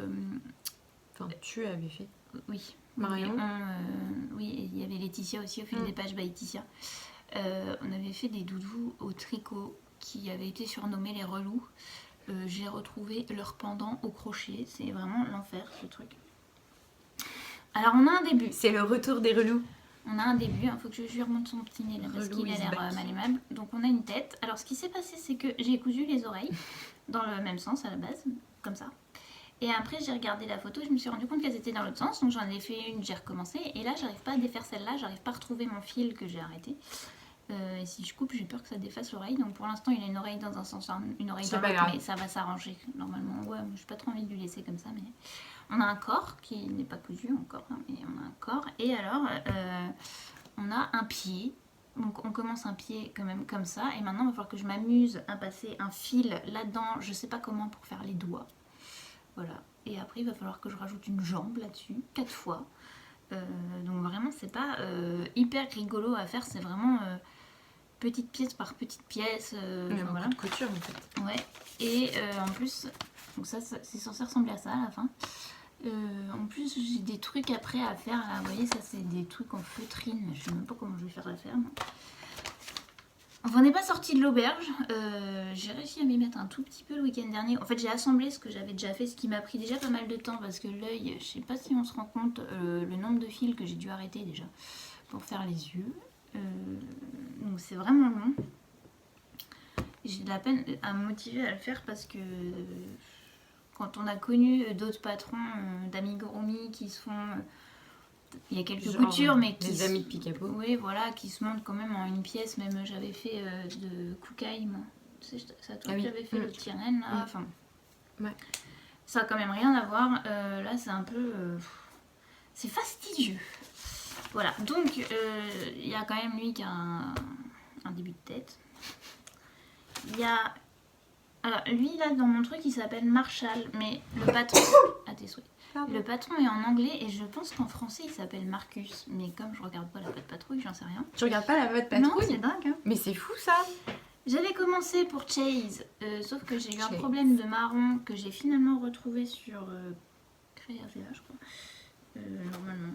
Enfin, tu avais fait. Oui. Marion. Oui, et il y avait Laetitia aussi au fil des pages by Laetitia. On avait fait des doudous au tricot qui avaient été surnommés les relous. J'ai retrouvé leur pendant au crochet. C'est vraiment l'enfer ce truc. Alors on a un début. C'est le retour des relous. On a un début, il faut que je lui remonte son petit nez là parce qu'il a l'air mal aimable. Donc on a une tête. Alors ce qui s'est passé, c'est que j'ai cousu les oreilles dans le même sens à la base, comme ça. Et après j'ai regardé la photo, je me suis rendu compte qu'elles étaient dans l'autre sens. Donc j'en ai fait une, j'ai recommencé. Et là j'arrive pas à défaire celle-là, j'arrive pas à retrouver mon fil que j'ai arrêté. Et si je coupe, j'ai peur que ça défasse l'oreille. Donc pour l'instant il a une oreille dans un sens, une oreille dans l'autre, mais ça va s'arranger normalement. Ouais, j'ai pas trop envie de lui laisser comme ça, mais... On a un corps qui n'est pas cousu encore, hein, mais on a un corps. Et alors, on a un pied. Donc on commence un pied quand même comme ça. Et maintenant, il va falloir que je m'amuse à passer un fil là-dedans. Je sais pas comment pour faire les doigts. Voilà. Et après, il va falloir que je rajoute une jambe là-dessus, 4 fois. Donc vraiment, c'est pas hyper rigolo à faire. C'est vraiment petite pièce par petite pièce. Voilà. De couture en fait. Ouais. Et en plus, donc ça c'est censé ressembler à ça à la fin. En plus j'ai des trucs après à faire là, vous voyez ça c'est des trucs en feutrine, je sais même pas comment je vais faire la ferme. Enfin, on n'est pas sorti de l'auberge, j'ai réussi à m'y mettre un tout petit peu le week-end dernier. En fait j'ai assemblé ce que j'avais déjà fait, ce qui m'a pris déjà pas mal de temps parce que l'œil, je sais pas si on se rend compte le nombre de fils que j'ai dû arrêter déjà pour faire les yeux. Donc c'est vraiment long. j'ai de la peine à me motiver à le faire parce que quand on a connu d'autres patrons d'amigurumi qui se font... Il y a quelques coutures, mais qui... Les amis de Picabo. Oui, voilà, qui se montent quand même en une pièce. Même j'avais fait de Kukai, moi. Tu sais, c'est à toi que j'avais fait le Tiren, là. Enfin, ouais. Ça a quand même rien à voir. Là, c'est un peu... c'est fastidieux. Voilà, donc il y a quand même lui qui a un début de tête. Il y a... Alors, lui, là, dans mon truc, il s'appelle Marshall, mais le patron... À tes souhaits. Pardon. Le patron est en anglais et je pense qu'en français, il s'appelle Marcus. Mais comme je regarde pas la Patte Patrouille, j'en sais rien. Tu regardes pas la Patte Patrouille? Non, c'est dingue. Hein. Mais c'est fou, ça. J'avais commencé pour Chase, sauf que j'ai eu un problème de marron que j'ai finalement retrouvé sur Créavea, je crois. Normalement.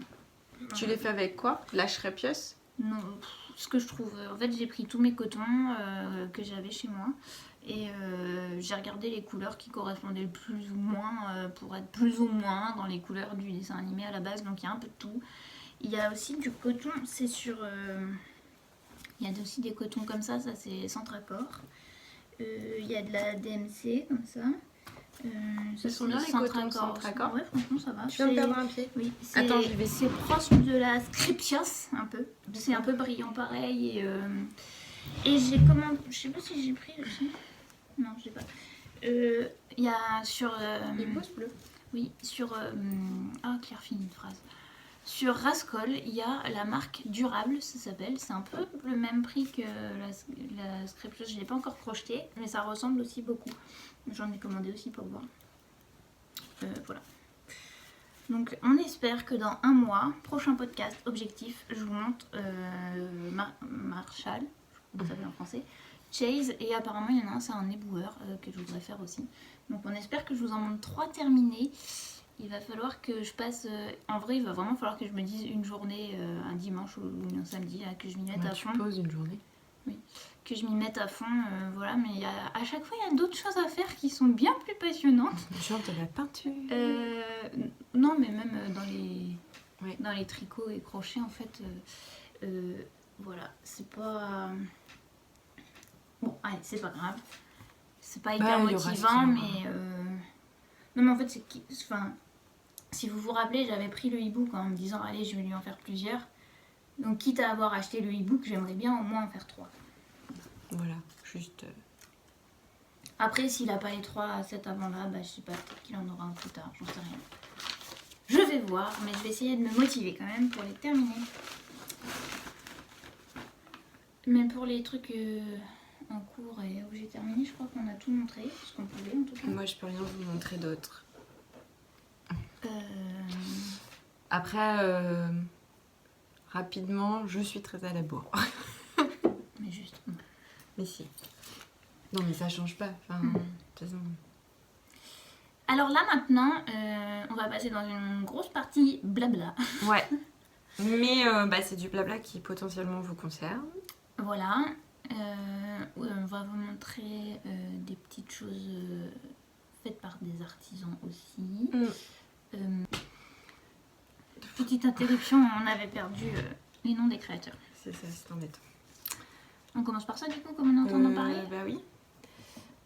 Tu l'as fait avec quoi? La Shreppius? Non, ce que je trouve. En fait, j'ai pris tous mes cotons que j'avais chez moi et j'ai regardé les couleurs qui correspondaient le plus ou moins pour être plus ou moins dans les couleurs du dessin animé à la base. Donc il y a un peu de tout. Il y a aussi du coton, c'est sur. Il y a aussi des cotons comme ça c'est Centracor. Il y a de la DMC comme ça. Ce sont bien les cotons Centracor. Ouais, franchement ça va. Tu viens de perdre un pied? Oui. Attends, je vais. C'est proche de la Scriptios un peu. C'est un peu brillant pareil. Et j'ai commandé. Je sais pas si j'ai pris aussi. Non, je sais pas. Il y a sur. Les pousses bleues. Oui, sur. Claire finit une phrase. Sur Rascol, il y a la marque Durable, ça s'appelle. C'est un peu le même prix que la Scriptios. Je ne l'ai pas encore crocheté, mais ça ressemble aussi beaucoup. J'en ai commandé aussi pour voir. Voilà. Donc on espère que dans un mois, prochain podcast, objectif, je vous montre Marshall, ça s'appelle en français, Chase, et apparemment il y en a un, c'est un éboueur que je voudrais faire aussi. Donc on espère que je vous en montre 3 terminés. Il va falloir que je passe... en vrai, il va vraiment falloir que je me dise une journée, un dimanche ou un samedi, là, que je m'y mette à fond. Tu poses une journée. Oui, que je m'y mette à fond, voilà. Mais à chaque fois, il y a d'autres choses à faire qui sont bien plus passionnantes. Genre de la peinture. Non, mais même dans les tricots et crochets, en fait. Voilà, c'est pas... Bon, allez, c'est pas grave. C'est pas hyper motivant, mais... Non, mais en fait, si vous vous rappelez, j'avais pris le e-book en me disant, allez, je vais lui en faire plusieurs. Donc, quitte à avoir acheté le e-book, j'aimerais bien au moins en faire 3. Voilà, juste... Après, s'il n'a pas les 3 à 7 avant là, bah, je sais pas, peut-être qu'il en aura un plus tard, j'en sais rien. Je vais voir, mais je vais essayer de me motiver quand même pour les terminer. Mais pour les trucs en cours et où j'ai terminé, je crois qu'on a tout montré, ce qu'on pouvait en tout cas. Moi, je peux rien vous montrer d'autre. Après, rapidement, je suis très à la bourre. Mais juste. Mais si. Non, mais ça change pas. Enfin, de toute façon. Alors là maintenant, on va passer dans une grosse partie blabla. Ouais. Mais c'est du blabla qui potentiellement vous concerne. Voilà. On va vous montrer des petites choses faites par des artisans aussi. Petite interruption, on avait perdu les noms des créateurs. C'est ça, c'est embêtant. On commence par ça du coup, comme on entend en parler. Bah oui.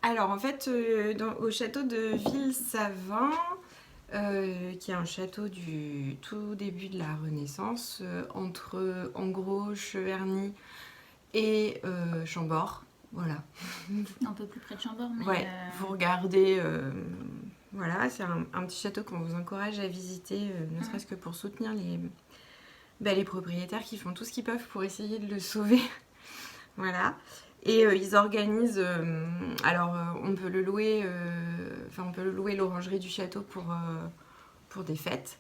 Alors en fait, au château de Ville-Savin, qui est un château du tout début de la Renaissance, entre en gros Cheverny et Chambord. Voilà. Un peu plus près de Chambord, mais... Ouais, vous regardez... voilà, c'est un petit château qu'on vous encourage à visiter, ne serait-ce que pour soutenir les propriétaires qui font tout ce qu'ils peuvent pour essayer de le sauver. Voilà. Et ils organisent... on peut le louer... on peut le louer l'orangerie du château pour des fêtes.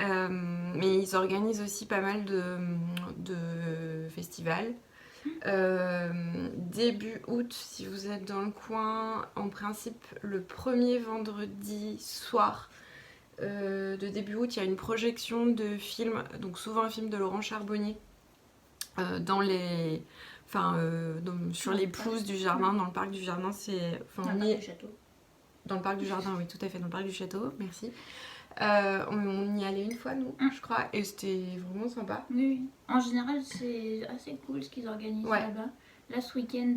Mais ils organisent aussi pas mal de festivals. Début août, si vous êtes dans le coin, en principe le premier vendredi soir de début août, il y a une projection de film, donc souvent un film de Laurent Charbonnier, sur les pelouses du jardin, dans le parc du jardin. Dans le parc du jardin, oui, tout à fait, dans le parc du château, merci. On y allait une fois, nous, je crois, et c'était vraiment sympa. Oui, en général, c'est assez cool ce qu'ils organisent là-bas. Là, ce week-end,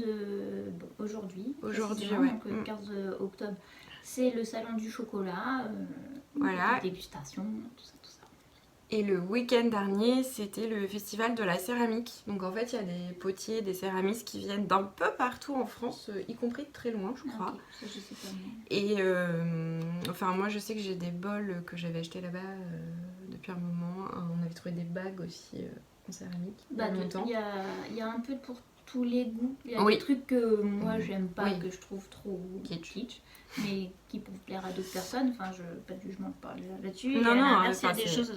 aujourd'hui, ouais. donc le 15 octobre, c'est le salon du chocolat, Voilà. dégustation, tout ça. Et le week-end dernier, c'était le festival de la céramique. Donc en fait, il y a des potiers, des céramistes qui viennent d'un peu partout en France, y compris de très loin, je crois. Ok, ça, je sais pas. Et enfin, moi, je sais que j'ai des bols que j'avais achetés là-bas depuis un moment. On avait trouvé des bagues aussi en céramique il y a longtemps. Il y a un peu pour tous les goûts. Il y a Oui. des trucs que moi, j'aime pas, Oui. que je trouve trop kitsch, mais qui peuvent plaire à d'autres personnes. Enfin, pas de jugement là-dessus. Non, et à non, l'inverse, il y a enfin, des choses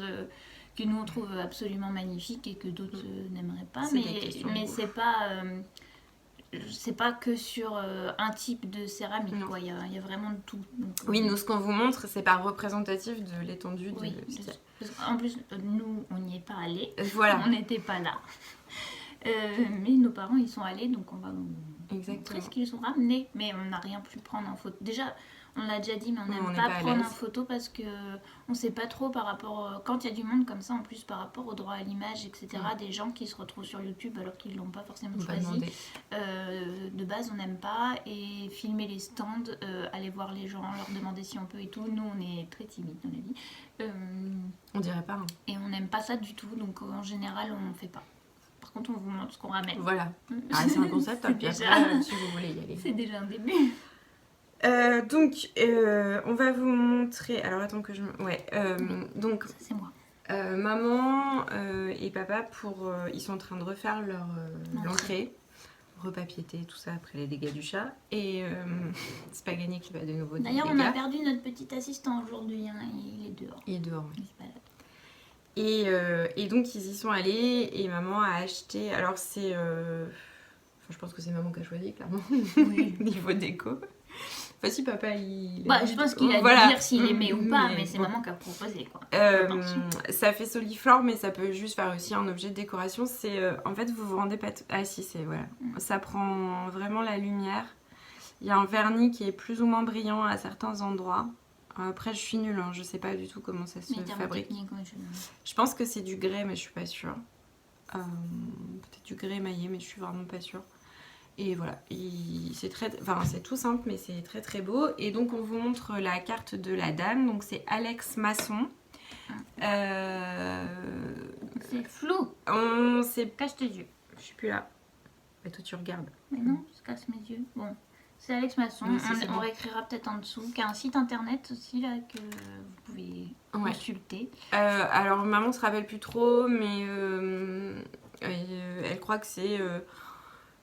que nous, on trouve absolument magnifiques et que d'autres n'aimeraient pas. C'est des questions de Mais goût. c'est pas que sur un type de céramique, Non. quoi. Il y a vraiment de tout. Donc, Oui, nous, ce qu'on vous montre, c'est pas représentatif de l'étendue oui, de ce qu'il y a. en plus, nous, on n'y est pas allés. Voilà. On n'était pas là. Mais nos parents, ils sont allés, donc on va vous montrer ce qu'ils ont ramené. Mais on n'a rien pu prendre en photo. Déjà, on l'a déjà dit, mais on n'aime pas prendre en photo parce que on sait pas trop par rapport... Quand il y a du monde comme ça, en plus, par rapport au droit à l'image, etc., des gens qui se retrouvent sur YouTube alors qu'ils l'ont pas forcément choisi. De base, on n'aime pas. Et filmer les stands, aller voir les gens, leur demander si on peut et tout. Nous, on est très timides dans la vie. On dirait pas. Hein. Et on n'aime pas ça du tout, donc en général, on fait pas. Par contre, on vous montre ce qu'on ramène. Voilà. Ah, c'est un concept, puis déjà... après, si vous voulez y aller. C'est déjà un début. Donc, on va vous montrer... Alors, attends que je... Ouais, donc... Ça, c'est moi. Maman et papa, ils sont en train de refaire leur l'entrée. Repapiéter, tout ça, après les dégâts du chat. Et c'est pas gagné qu'il va de nouveau des D'ailleurs, dégâts. on a perdu notre petit assistant aujourd'hui. Hein. Il est dehors. Il est dehors, oui. Il se balade. Et donc ils y sont allés et maman a acheté, alors c'est, je pense que c'est maman qui a choisi clairement, oui. Niveau déco. Enfin si papa il... je pense qu'il a dû dire s'il aimait ou pas, mais c'est maman qui a proposé quoi. Ça fait soliflore mais ça peut juste faire aussi un objet de décoration, c'est, en fait vous vous rendez pas... Ah si c'est, voilà, ça prend vraiment la lumière. Il y a un vernis qui est plus ou moins brillant à certains endroits. Après, je suis nulle, hein. Je sais pas du tout comment ça se fabrique. Je pense que c'est du grès, mais je suis pas sûre. Peut-être du grès émaillé, mais je suis vraiment pas sûre. Et voilà, c'est tout simple, mais c'est très très beau. Et donc, on vous montre la carte de la dame. Donc, c'est Alex Masson. C'est flou. Cache tes yeux. Je suis plus là. Mais toi, tu regardes. Mais non, je casse mes yeux. Bon. C'est Alex Masson, oui, on réécrira peut-être en dessous, qui a un site internet aussi là que vous pouvez consulter. Alors maman se rappelle plus trop, mais elle croit que c'est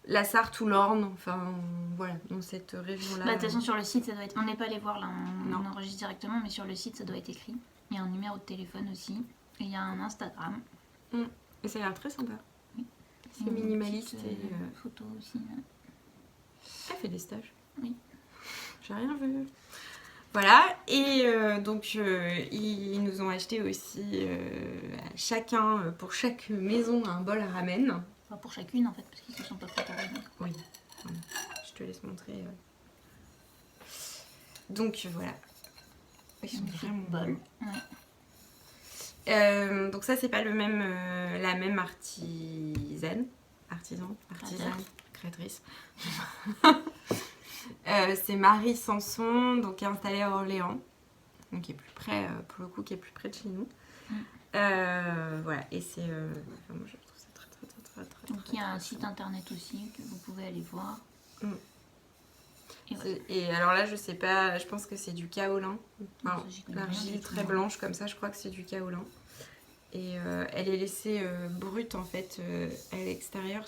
la Sarthe ou l'Orne, enfin voilà, dans cette région-là. De toute façon sur le site ça doit être, on n'est pas allé voir là, on enregistre directement, mais sur le site ça doit être écrit. Il y a un numéro de téléphone aussi, et il y a un Instagram. Et ça a l'air très sympa. Oui. C'est minimaliste et photo aussi. Elle fait des stages. Oui. J'ai rien vu. Voilà, et donc ils nous ont acheté aussi chacun, pour chaque maison, un bol à ramen. Enfin, pour chacune en fait, parce qu'ils se sont pas préparés. Oui, je te laisse montrer. Donc voilà. Ils sont vraiment bol. Ouais. Donc ça c'est pas la même créatrice. C'est Marie Sanson, donc qui est installée à Orléans, donc qui est plus près, pour le coup, qui est plus près de chez nous. Voilà, et c'est... moi je trouve ça très donc il y a un site internet aussi que vous pouvez aller voir. Et alors là je sais pas, je pense que c'est du kaolin. L'argile très blanche comme ça, je crois que c'est du kaolin. Et elle est laissée brute en fait à l'extérieur.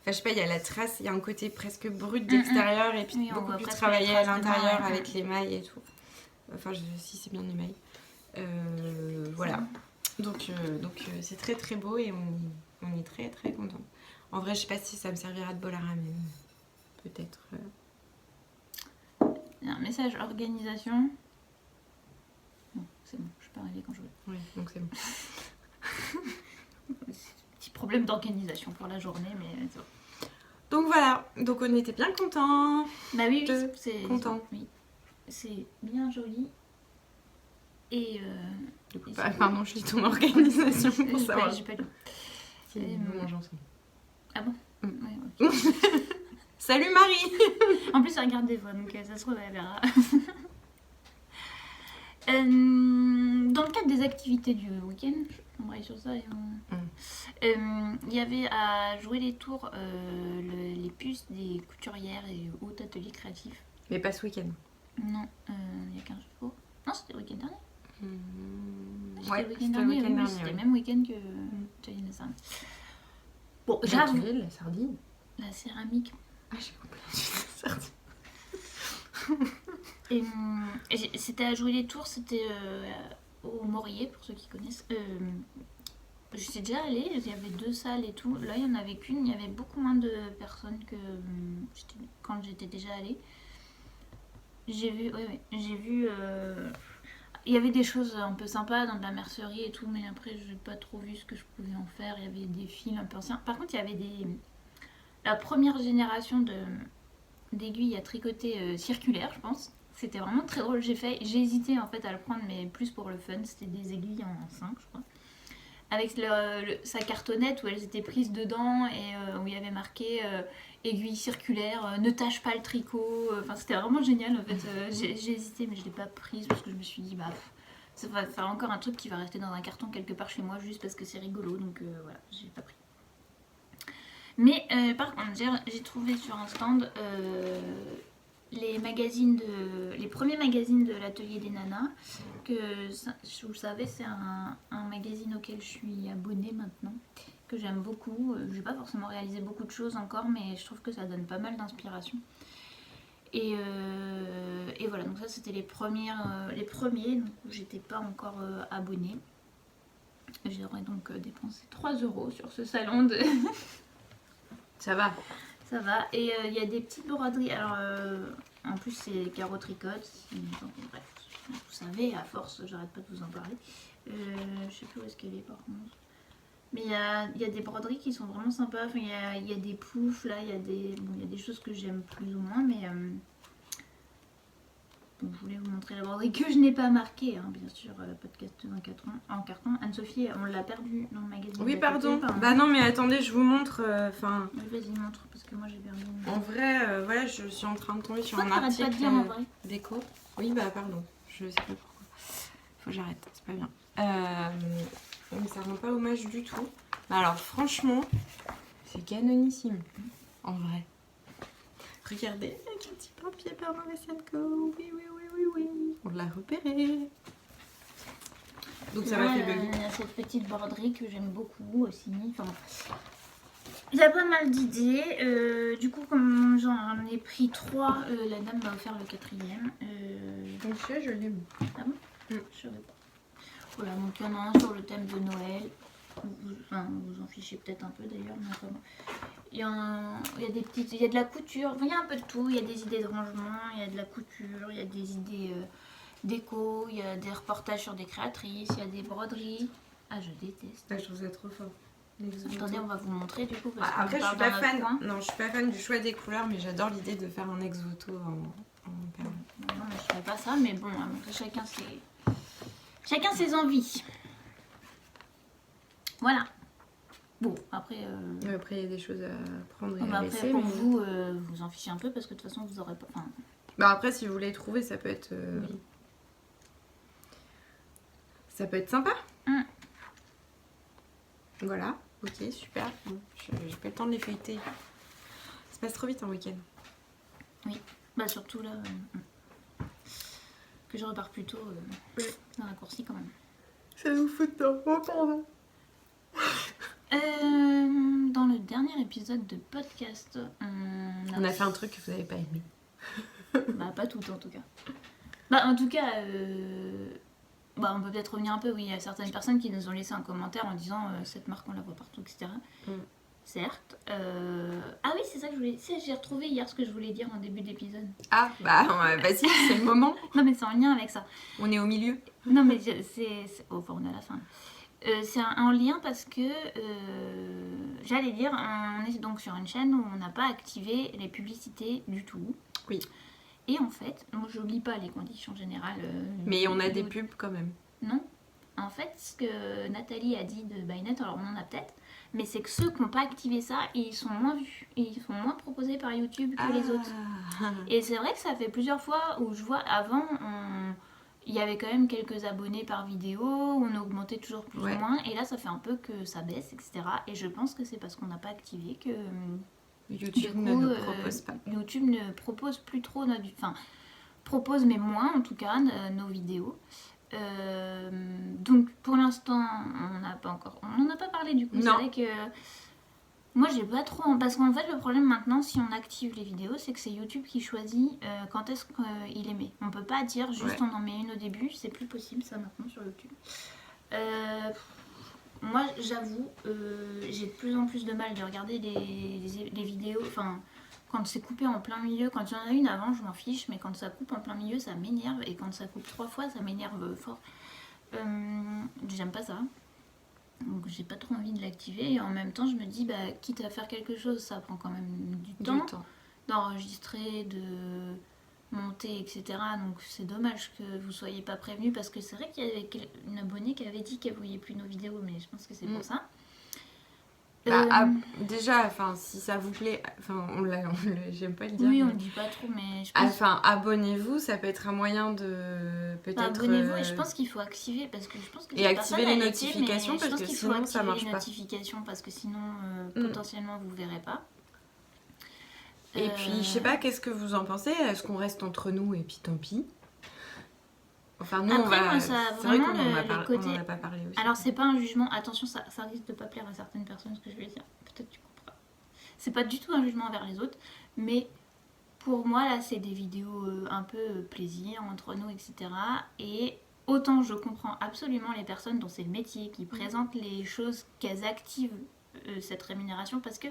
Enfin, je sais pas, il y a la trace, il y a un côté presque brut d'extérieur et puis beaucoup plus travaillé à l'intérieur avec l'émail et tout. Enfin, si c'est bien l'émail. Voilà. Donc c'est très très beau et on est très très content. En vrai, je sais pas si ça me servira de bol à ramen. Peut-être. Il y a un message organisation. Non, c'est bon, je peux arriver quand je veux. Oui, donc c'est bon. Petit problème d'organisation pour la journée, mais c'est bon. Donc voilà, donc on était bien contents. Bah oui, c'est content. Oui. C'est bien joli. Et du coup, pardon, je lis ton organisation pour savoir. J'ai pas lu. Nous mangeons ensemble. Ah bon? Ouais, ok. Salut Marie. En plus, elle regarde des fois, donc ça se trouve, elle verra. Dans le cadre des activités du week-end, on braille sur ça et il y avait à jouer les tours les puces des couturières et autres ateliers créatifs. Mais pas ce week-end. Non, il y a 15 jours. Non, c'était le week-end dernier. Ouais, le week-end dernier, oui, c'était le même week-end que l'atelier de la sardine. Bon, j'avoue. La sardine. La céramique. Ah, j'ai complètement dit la sardine. Et c'était à jouer les tours, c'était au Morier, pour ceux qui connaissent. Je suis déjà allée, il y avait 2 salles et tout. Là, il n'y en avait qu'une, il y avait beaucoup moins de personnes que quand j'étais déjà allée. J'ai vu, il y avait des choses un peu sympas dans de la mercerie et tout, mais après, je n'ai pas trop vu ce que je pouvais en faire. Il y avait des fils un peu anciens. Par contre, il y avait la première génération d'aiguilles à tricoter circulaires, je pense. C'était vraiment très drôle. J'ai hésité en fait à le prendre, mais plus pour le fun. C'était des aiguilles en 5, je crois. Avec sa cartonnette où elles étaient prises dedans et où il y avait marqué aiguille circulaire, ne tâche pas le tricot. Enfin, c'était vraiment génial en fait. J'ai hésité, mais je ne l'ai pas prise parce que je me suis dit, ça va faire encore un truc qui va rester dans un carton quelque part chez moi juste parce que c'est rigolo. Donc voilà, j'ai pas pris. Mais par contre, j'ai trouvé sur un stand les premiers magazines de l'atelier des nanas. Que vous le savez, c'est un magazine auquel je suis abonnée maintenant, que j'aime beaucoup. Je n'ai pas forcément réalisé beaucoup de choses encore, mais je trouve que ça donne pas mal d'inspiration. Et voilà, donc ça c'était les premiers, donc où j'étais pas encore abonnée. J'aurais donc dépensé 3 € sur ce salon de... Ça va. Ça va. Et il y a des petites broderies. Alors, en plus, c'est carreau tricote. Bref, vous savez, à force, j'arrête pas de vous en parler. Je sais plus où est-ce qu'elle est par contre. Mais il y a des broderies qui sont vraiment sympas. Enfin, il y a des poufs, là. Il y a des choses que j'aime plus ou moins. Mais je voulais vous montrer la broderie que je n'ai pas marquée. Hein, bien sûr, podcast en carton. Anne-Sophie, on l'a perdue dans le magazine. Oui, pardon. Bah non, mais attendez, je vous montre. Oui, vas-y, montre, parce que moi j'ai perdu. En vrai, voilà, je suis en train de tomber sur un article pas de dire, en vrai. déco. Oui, bah pardon. Je sais pas pourquoi. Faut que j'arrête, c'est pas bien. Mais ça rend pas hommage du tout. Alors, franchement, c'est canonissime. En vrai. Regardez, avec un petit papier Bernard Co. Oui. On l'a repéré. Donc ça m'a fait bugger. Il y a cette petite broderie que j'aime beaucoup aussi. Enfin, il y a pas mal d'idées. Du coup, comme j'en ai pris 3, la dame m'a offert le 4e. Donc celui-là, je l'aime. Ah bon Je savais pas. Voilà, donc il y en a un sur le thème de Noël. Enfin, vous en fichez peut-être un peu d'ailleurs, mais enfin, il y a des petites, il y a de la couture, enfin, il y a un peu de tout. Il y a des idées de rangement, il y a de la couture, il y a des idées déco, il y a des reportages sur des créatrices, il y a des broderies. Ah, je déteste. Ah, je trouve ça trop fort. Attendez, on va vous montrer du coup. Parce après, je suis pas fan. Non, je suis pas fan du choix des couleurs, mais j'adore l'idée de faire un ex-voto en perle. Non, mais je ferais pas ça, mais bon, chacun ses envies. Voilà. Bon, après... Après, il y a des choses à prendre et à à laisser. laisser. Pour vous, vous en fichez un peu, parce que de toute façon, vous aurez pas... Enfin... Bah après, si vous voulez trouver, ça peut être... Oui. Ça peut être sympa. Voilà, ok, super. Bon, j'ai pas le temps de les feuilleter. Ça passe trop vite en week-end. Oui, bah surtout là... que je repars plus tôt dans la coursie quand même. Ça nous fout de temps. Oh, pardon. Dans le dernier épisode de podcast, on a fait un truc que vous n'avez pas aimé. Bah pas tout en tout cas. Bah en tout cas, on peut peut-être revenir un peu. Oui, il y a certaines personnes qui nous ont laissé un commentaire en disant cette marque on la voit partout, etc. Certes. Ah oui, c'est ça que je voulais... J'ai retrouvé hier ce que je voulais dire en début d'épisode. Ah, bah vas-y, c'est le moment. Non mais c'est en lien avec ça. On est au milieu. Non mais c'est... Enfin, on est à la fin. C'est en lien parce que, j'allais dire, on est donc sur une chaîne où on n'a pas activé les publicités du tout. Oui. Et en fait, moi je lis pas les conditions générales. Mais on a des pubs quand même. Non. En fait, ce que Nathalie a dit de Bynet, alors on en a peut-être, mais c'est que ceux qui n'ont pas activé ça, ils sont moins vus. Et ils sont moins proposés par YouTube que les autres. Et c'est vrai que ça fait plusieurs fois où je vois, avant, il y avait quand même quelques abonnés par vidéo, on augmentait toujours plus ou moins, et là ça fait un peu que ça baisse, etc. Et je pense que c'est parce qu'on n'a pas activé que YouTube ne nous propose pas. YouTube ne propose plus trop notre... Enfin, propose mais moins en tout cas nos vidéos. Donc pour l'instant on n'en a pas parlé du coup. C'est vrai que moi j'ai pas trop, parce qu'en fait le problème maintenant si on active les vidéos c'est que c'est YouTube qui choisit quand est-ce qu'il les met. On peut pas dire juste on en met une au début, c'est plus possible ça maintenant sur YouTube. Moi j'avoue j'ai de plus en plus de mal de regarder les vidéos, enfin quand c'est coupé en plein milieu. Quand il y en a une avant je m'en fiche, mais quand ça coupe en plein milieu ça m'énerve, et quand ça coupe 3 fois ça m'énerve fort. J'aime pas ça, donc j'ai pas trop envie de l'activer, et en même temps je me dis quitte à faire quelque chose ça prend quand même du temps d'enregistrer, de monter, etc. Donc c'est dommage que vous soyez pas prévenus, parce que c'est vrai qu'il y avait une abonnée qui avait dit qu'elle voyait plus nos vidéos, mais je pense que c'est pour ça. Déjà, si ça vous plaît, j'aime pas le dire. Oui, on le dit pas trop, mais je pense... abonnez-vous, ça peut être un moyen de peut-être... abonnez-vous, et je pense qu'il faut activer, parce que je pense que... Et activer les notifications, parce que sinon ça marche pas. Les notifications, parce que sinon, potentiellement, vous verrez pas. Et puis, je sais pas, qu'est-ce que vous en pensez? Est-ce qu'on reste entre nous, et puis tant pis? Enfin, nous, après, moi, ça a vraiment le côté... on en a pas parlé aussi. Alors, c'est pas un jugement. Attention, ça risque de pas plaire à certaines personnes, ce que je vais dire. Peut-être tu comprends. C'est pas du tout un jugement envers les autres. Mais pour moi, là, c'est des vidéos un peu plaisir entre nous, etc. Et autant je comprends absolument les personnes dont c'est le métier, qui présentent les choses, qu'elles activent cette rémunération, parce que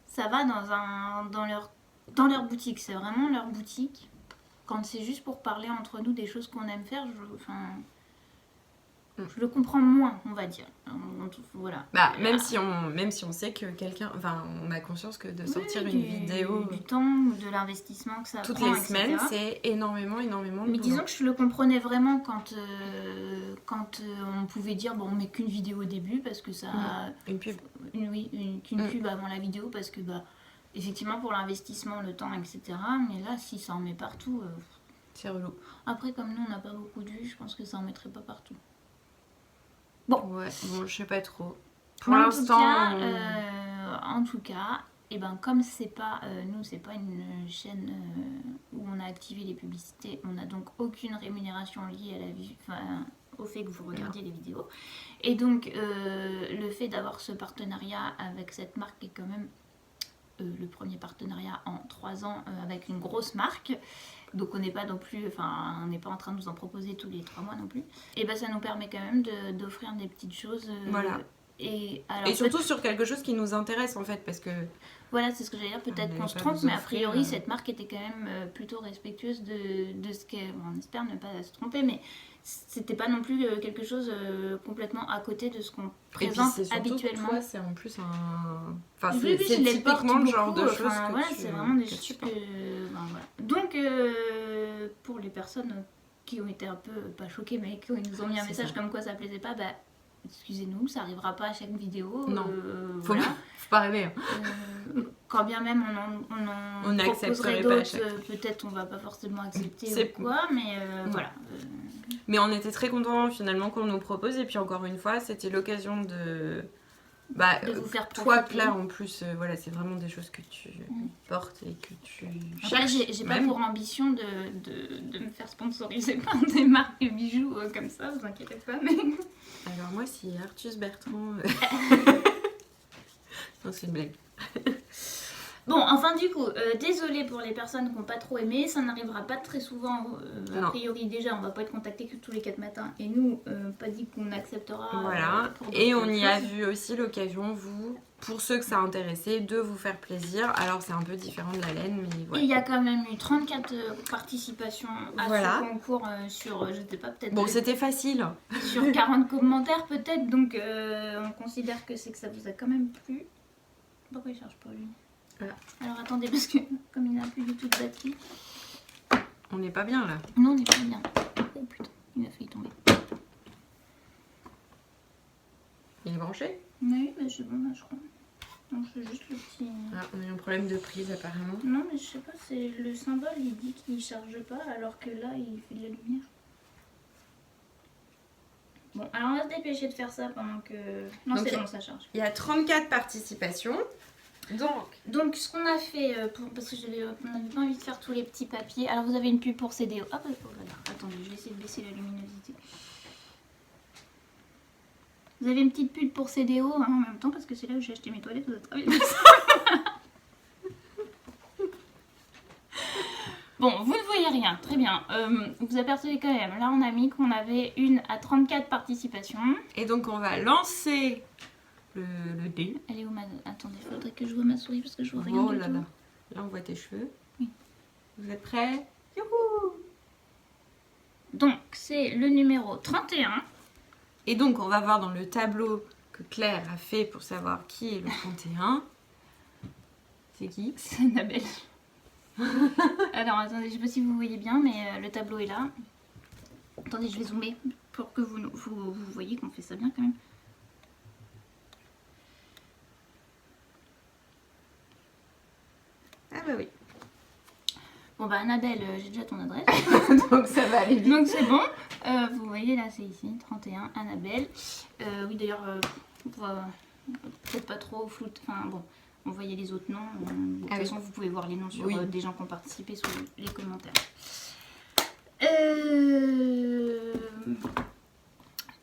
ça va dans leur boutique. C'est vraiment leur boutique. Quand c'est juste pour parler entre nous des choses qu'on aime faire, je le comprends moins, on va dire. Voilà. Même si on sait que quelqu'un... Enfin, on a conscience que de sortir une vidéo... Du temps, de l'investissement que ça toutes prend, les semaines, etc. c'est énormément de Mais disons que je le comprenais vraiment quand on pouvait dire, on met qu'une vidéo au début, parce que ça... Une pub. Qu'une pub avant la vidéo, parce que... effectivement pour l'investissement, le temps, etc. Mais là, si ça en met partout... c'est relou. Après, comme nous, on n'a pas beaucoup de vues, je pense que ça en mettrait pas partout. Je sais pas trop. Pour l'instant... En tout cas, comme c'est pas... nous, c'est pas une chaîne où on a activé les publicités, on n'a donc aucune rémunération liée à la vue... au fait que vous regardiez les vidéos. Et donc, le fait d'avoir ce partenariat avec cette marque est quand même... le premier partenariat en 3 ans avec une grosse marque, donc on n'est pas non plus, on n'est pas en train de nous en proposer tous les 3 mois non plus, et ça nous permet quand même d'offrir des petites choses et surtout sur quelque chose qui nous intéresse en fait, parce que voilà, c'est ce que j'allais dire, peut-être qu'on se trompe, mais a priori cette marque était quand même plutôt respectueuse de ce qu'on espère ne pas se tromper, mais c'était pas non plus quelque chose complètement à côté de ce qu'on présente habituellement. Toi, c'est en plus un... c'est typiquement le genre de choses que c'est vraiment des choses que... Donc, pour les personnes qui ont été un peu, pas choquées, mais qui nous ont mis un message comme quoi ça plaisait pas, excusez-nous, ça arrivera pas à chaque vidéo. Non, faut pas rêver. Quand bien même on proposerait d'autres, peut-être on va pas forcément accepter ou quoi, mais voilà. Mais on était très contents finalement qu'on nous propose, et puis encore une fois, c'était l'occasion de vous faire profiter. Toi, Claire, en plus, c'est vraiment des choses que tu portes et que tu cherches. Après, j'ai pas pour ambition de me faire sponsoriser par des marques bijoux comme ça, vous inquiétez pas. Mais... Alors moi, si Arthus Bertrand... Non, c'est une blague. Bon, enfin du coup, désolée pour les personnes qui n'ont pas trop aimé, ça n'arrivera pas très souvent, a priori déjà on va pas être contacté que tous les 4 matins, et nous, pas dit qu'on acceptera. Voilà, et on y a vu aussi l'occasion, pour ceux que ça a intéressé, de vous faire plaisir. Alors c'est un peu différent de la laine, mais voilà. Et il y a quand même eu 34 participations à ce concours sur, je sais pas, peut-être... Bon, c'était facile. Sur 40 commentaires peut-être, donc on considère que c'est que ça vous a quand même plu. Pourquoi il charge pas lui ? Voilà. Alors attendez, parce que comme il n'a plus du tout de batterie... On n'est pas bien là. Non, on n'est pas bien. Oh putain, il a failli tomber. Il est branché? Oui, mais c'est bon là, je crois. Non, c'est juste le petit... Ah, on a eu un problème de prise apparemment. Non, mais je sais pas, c'est le symbole, il dit qu'il charge pas, alors que là, il fait de la lumière. Bon, alors on va se dépêcher de faire ça pendant que... Non, Donc, c'est bon, ça charge. Il y a 34 participations. Donc ce qu'on a fait, parce que on n'avait pas envie de faire tous les petits papiers. Alors vous avez une pub pour CDO. Hop, voilà. Attendez, je vais essayer de baisser la luminosité. Vous avez une petite pub pour CDO hein, en même temps, parce que c'est là où j'ai acheté mes toilettes. Vous êtes très bien. Bon, vous ne voyez rien, très bien. Vous apercevez quand même, là on a mis qu'on avait une à 34 participations. Et donc on va lancer le dé. Elle est où ma... Attendez, il faudrait que je vois ma souris parce que je vois rien Oh du là tout. là. Là on voit tes cheveux. Oui. Vous êtes prêts? Youhou! Donc c'est le numéro 31. Et donc on va voir dans le tableau que Claire a fait pour savoir qui est le 31. C'est qui? C'est Annabelle. Alors attendez, je sais pas si vous voyez bien, mais le tableau est là. Attendez, je vais zoomer pour que vous voyez qu'on fait ça bien quand même. Ah bah oui. Bon bah Annabelle, j'ai déjà ton adresse. Donc ça va aller vite. Donc c'est bon. Vous voyez là, c'est ici, 31, Annabelle. Oui d'ailleurs, peut-être pas trop flou. Enfin bon, on voyait les autres noms. De toute façon, vous pouvez voir les noms sur des gens qui ont participé sous les commentaires.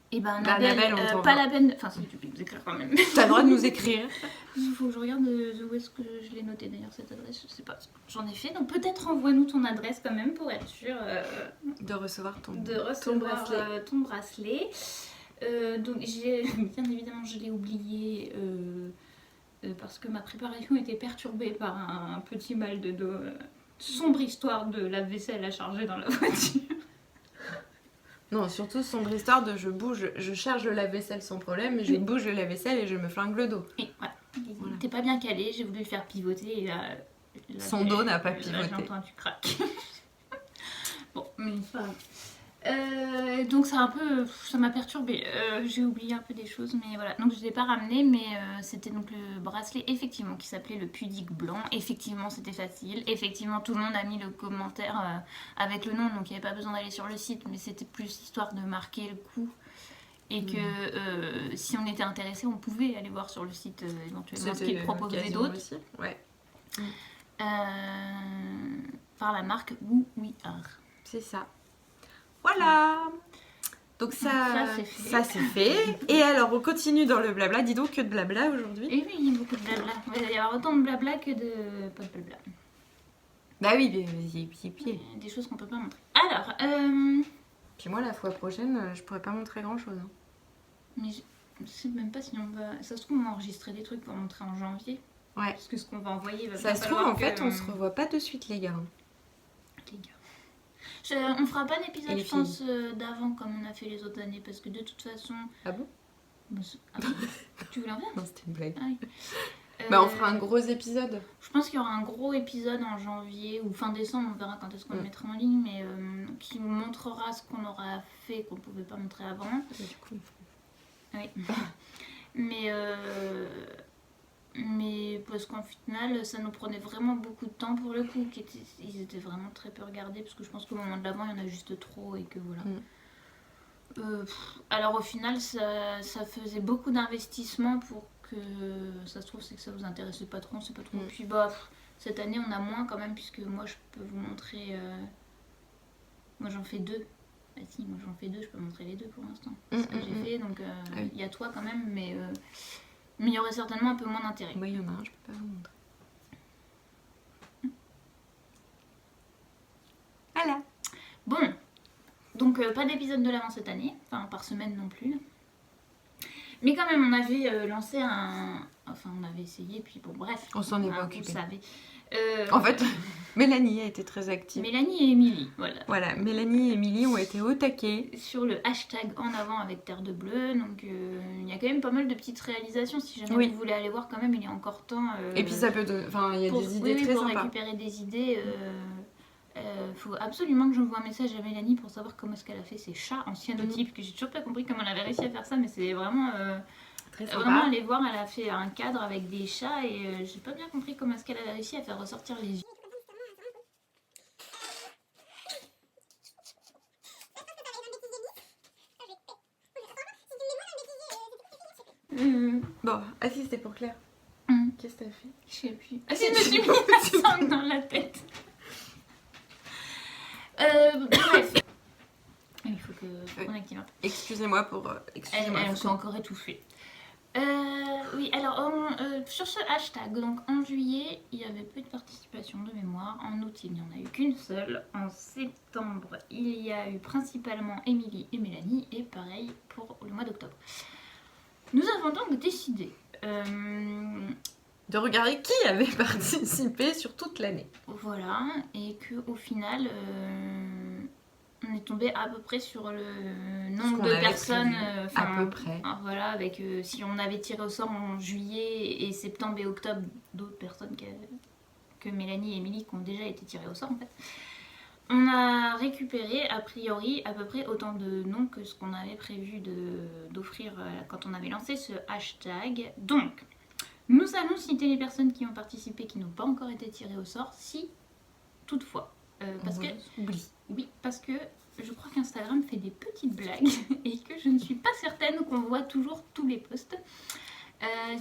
Et ben Annabelle, pas la peine. Enfin si, tu peux nous écrire quand même. T'as le droit de nous écrire. Il faut que je regarde où est-ce que je l'ai noté d'ailleurs cette adresse. Je sais pas. J'en ai fait. Donc peut-être envoie-nous ton adresse quand même pour être sûr de recevoir ton bracelet. Ton bracelet. Donc bien évidemment je l'ai oublié parce que ma préparation était perturbée par un petit mal de dos. Sombre histoire de la vaisselle à charger dans la voiture. Non, surtout sombre histoire de je charge le lave-vaisselle sans problème, je bouge le lave-vaisselle et je me flingue le dos. Et voilà. Il t'es pas bien calé, j'ai voulu le faire pivoter et là son dos n'a pas pivoté. J'entends tu craques. Bon, mais c'est pas grave. Donc ça m'a perturbée. J'ai oublié un peu des choses, mais voilà. Donc je l'ai pas ramené, mais c'était donc le bracelet effectivement qui s'appelait le pudique blanc. Effectivement c'était facile. Effectivement tout le monde a mis le commentaire avec le nom, donc il n'y avait pas besoin d'aller sur le site, mais c'était plus histoire de marquer le coup. Et que si on était intéressé, on pouvait aller voir sur le site éventuellement ce qu'ils proposaient d'autres. Ouais. Par la marque Woo We Are. C'est ça. Voilà. Donc ça c'est fait. Et alors on continue dans le blabla. Dis donc que de blabla aujourd'hui. Et oui, il y a beaucoup de blabla. Il va y avoir autant de blabla que de... Pas de blabla. Bah oui, pied. Des choses qu'on peut pas montrer. Alors, Puis moi la fois prochaine, je pourrais pas montrer grand chose. Hein. Mais je sais même pas si on va... Ça se trouve on va enregistrer des trucs pour montrer en janvier. Ouais. Parce que ce qu'on va envoyer va ça se trouve en fait on se revoit pas de suite les gars. Les gars. On fera pas d'épisode, je pense, d'avant comme on a fait les autres années, parce que de toute façon... Ah bon? Tu voulais en faire? Non, c'était une blague. Ah oui. Bah on fera un gros épisode. Je pense qu'il y aura un gros épisode en janvier ou fin décembre, on verra quand est-ce qu'on le mettra en ligne, mais qui nous montrera ce qu'on aura fait qu'on pouvait pas montrer avant. Du coup, oui. Mais parce qu'en final, ça nous prenait vraiment beaucoup de temps pour le coup. Ils étaient vraiment très peu regardés parce que je pense qu'au moment de l'avant, il y en a juste trop et que voilà. Alors au final, ça faisait beaucoup d'investissement pour que ça se trouve, c'est que ça vous intéressait pas trop, c'est pas trop. Puis bah, cette année, on a moins quand même puisque moi, je peux vous montrer. Moi, j'en fais 2. Bah si, moi j'en fais 2, je peux montrer les 2 pour l'instant. C'est ce que j'ai fait, donc il y a toi quand même, mais il y aurait certainement un peu moins d'intérêt. Moi, il y en a un, je peux pas vous montrer. Voilà. Bon, donc pas d'épisode de l'avant cette année, enfin par semaine non plus. Mais quand même, on avait lancé Enfin, on avait essayé, puis bon, bref. On s'en est pas occupé. Vous savez. En fait, Mélanie a été très active. Mélanie et Émilie, voilà. Voilà, Mélanie et Émilie ont été au taquet. Sur le hashtag en avant avec Terre de Bleu. Donc il y a quand même pas mal de petites réalisations. Si jamais vous voulez aller voir, quand même, il est encore temps. Et puis ça peut. Enfin, il y a des idées très sympas. Pour récupérer des idées. Faut absolument que j'envoie un message à Mélanie pour savoir comment est-ce qu'elle a fait ses chats en cyanotype, que j'ai toujours pas compris comment elle avait réussi à faire ça, mais c'est vraiment très sympa. Vraiment, allez voir, elle a fait un cadre avec des chats et j'ai pas bien compris comment est-ce qu'elle a réussi à faire ressortir les yeux. Bon, ah si, c'était pour Claire. Qu'est-ce que t'as fait? Je sais plus. Ah si, je me suis mis la sangle dans la tête. Bref. Il faut qu'on active un peu. Excusez-moi pour... excusez-moi. Elles sont encore étouffées. Oui, alors sur ce hashtag, donc en juillet, il y avait peu de participation de mémoire. En août, il n'y en a eu qu'une seule. En septembre, il y a eu principalement Émilie et Mélanie. Et pareil pour le mois d'octobre. Nous avons donc décidé de regarder qui avait participé sur toute l'année. Voilà, et qu'au final, on est tombé à peu près sur le nombre de personnes. À peu près. Voilà, avec si on avait tiré au sort en juillet et septembre et octobre d'autres personnes que Mélanie et Émilie qui ont déjà été tirées au sort en fait. On a récupéré a priori à peu près autant de noms que ce qu'on avait prévu d'offrir quand on avait lancé ce hashtag. Donc, nous allons citer les personnes qui ont participé qui n'ont pas encore été tirées au sort, si toutefois. Parce que oublie. Oui, parce que je crois qu'Instagram fait des petites blagues et que je ne suis pas certaine qu'on voit toujours tous les posts.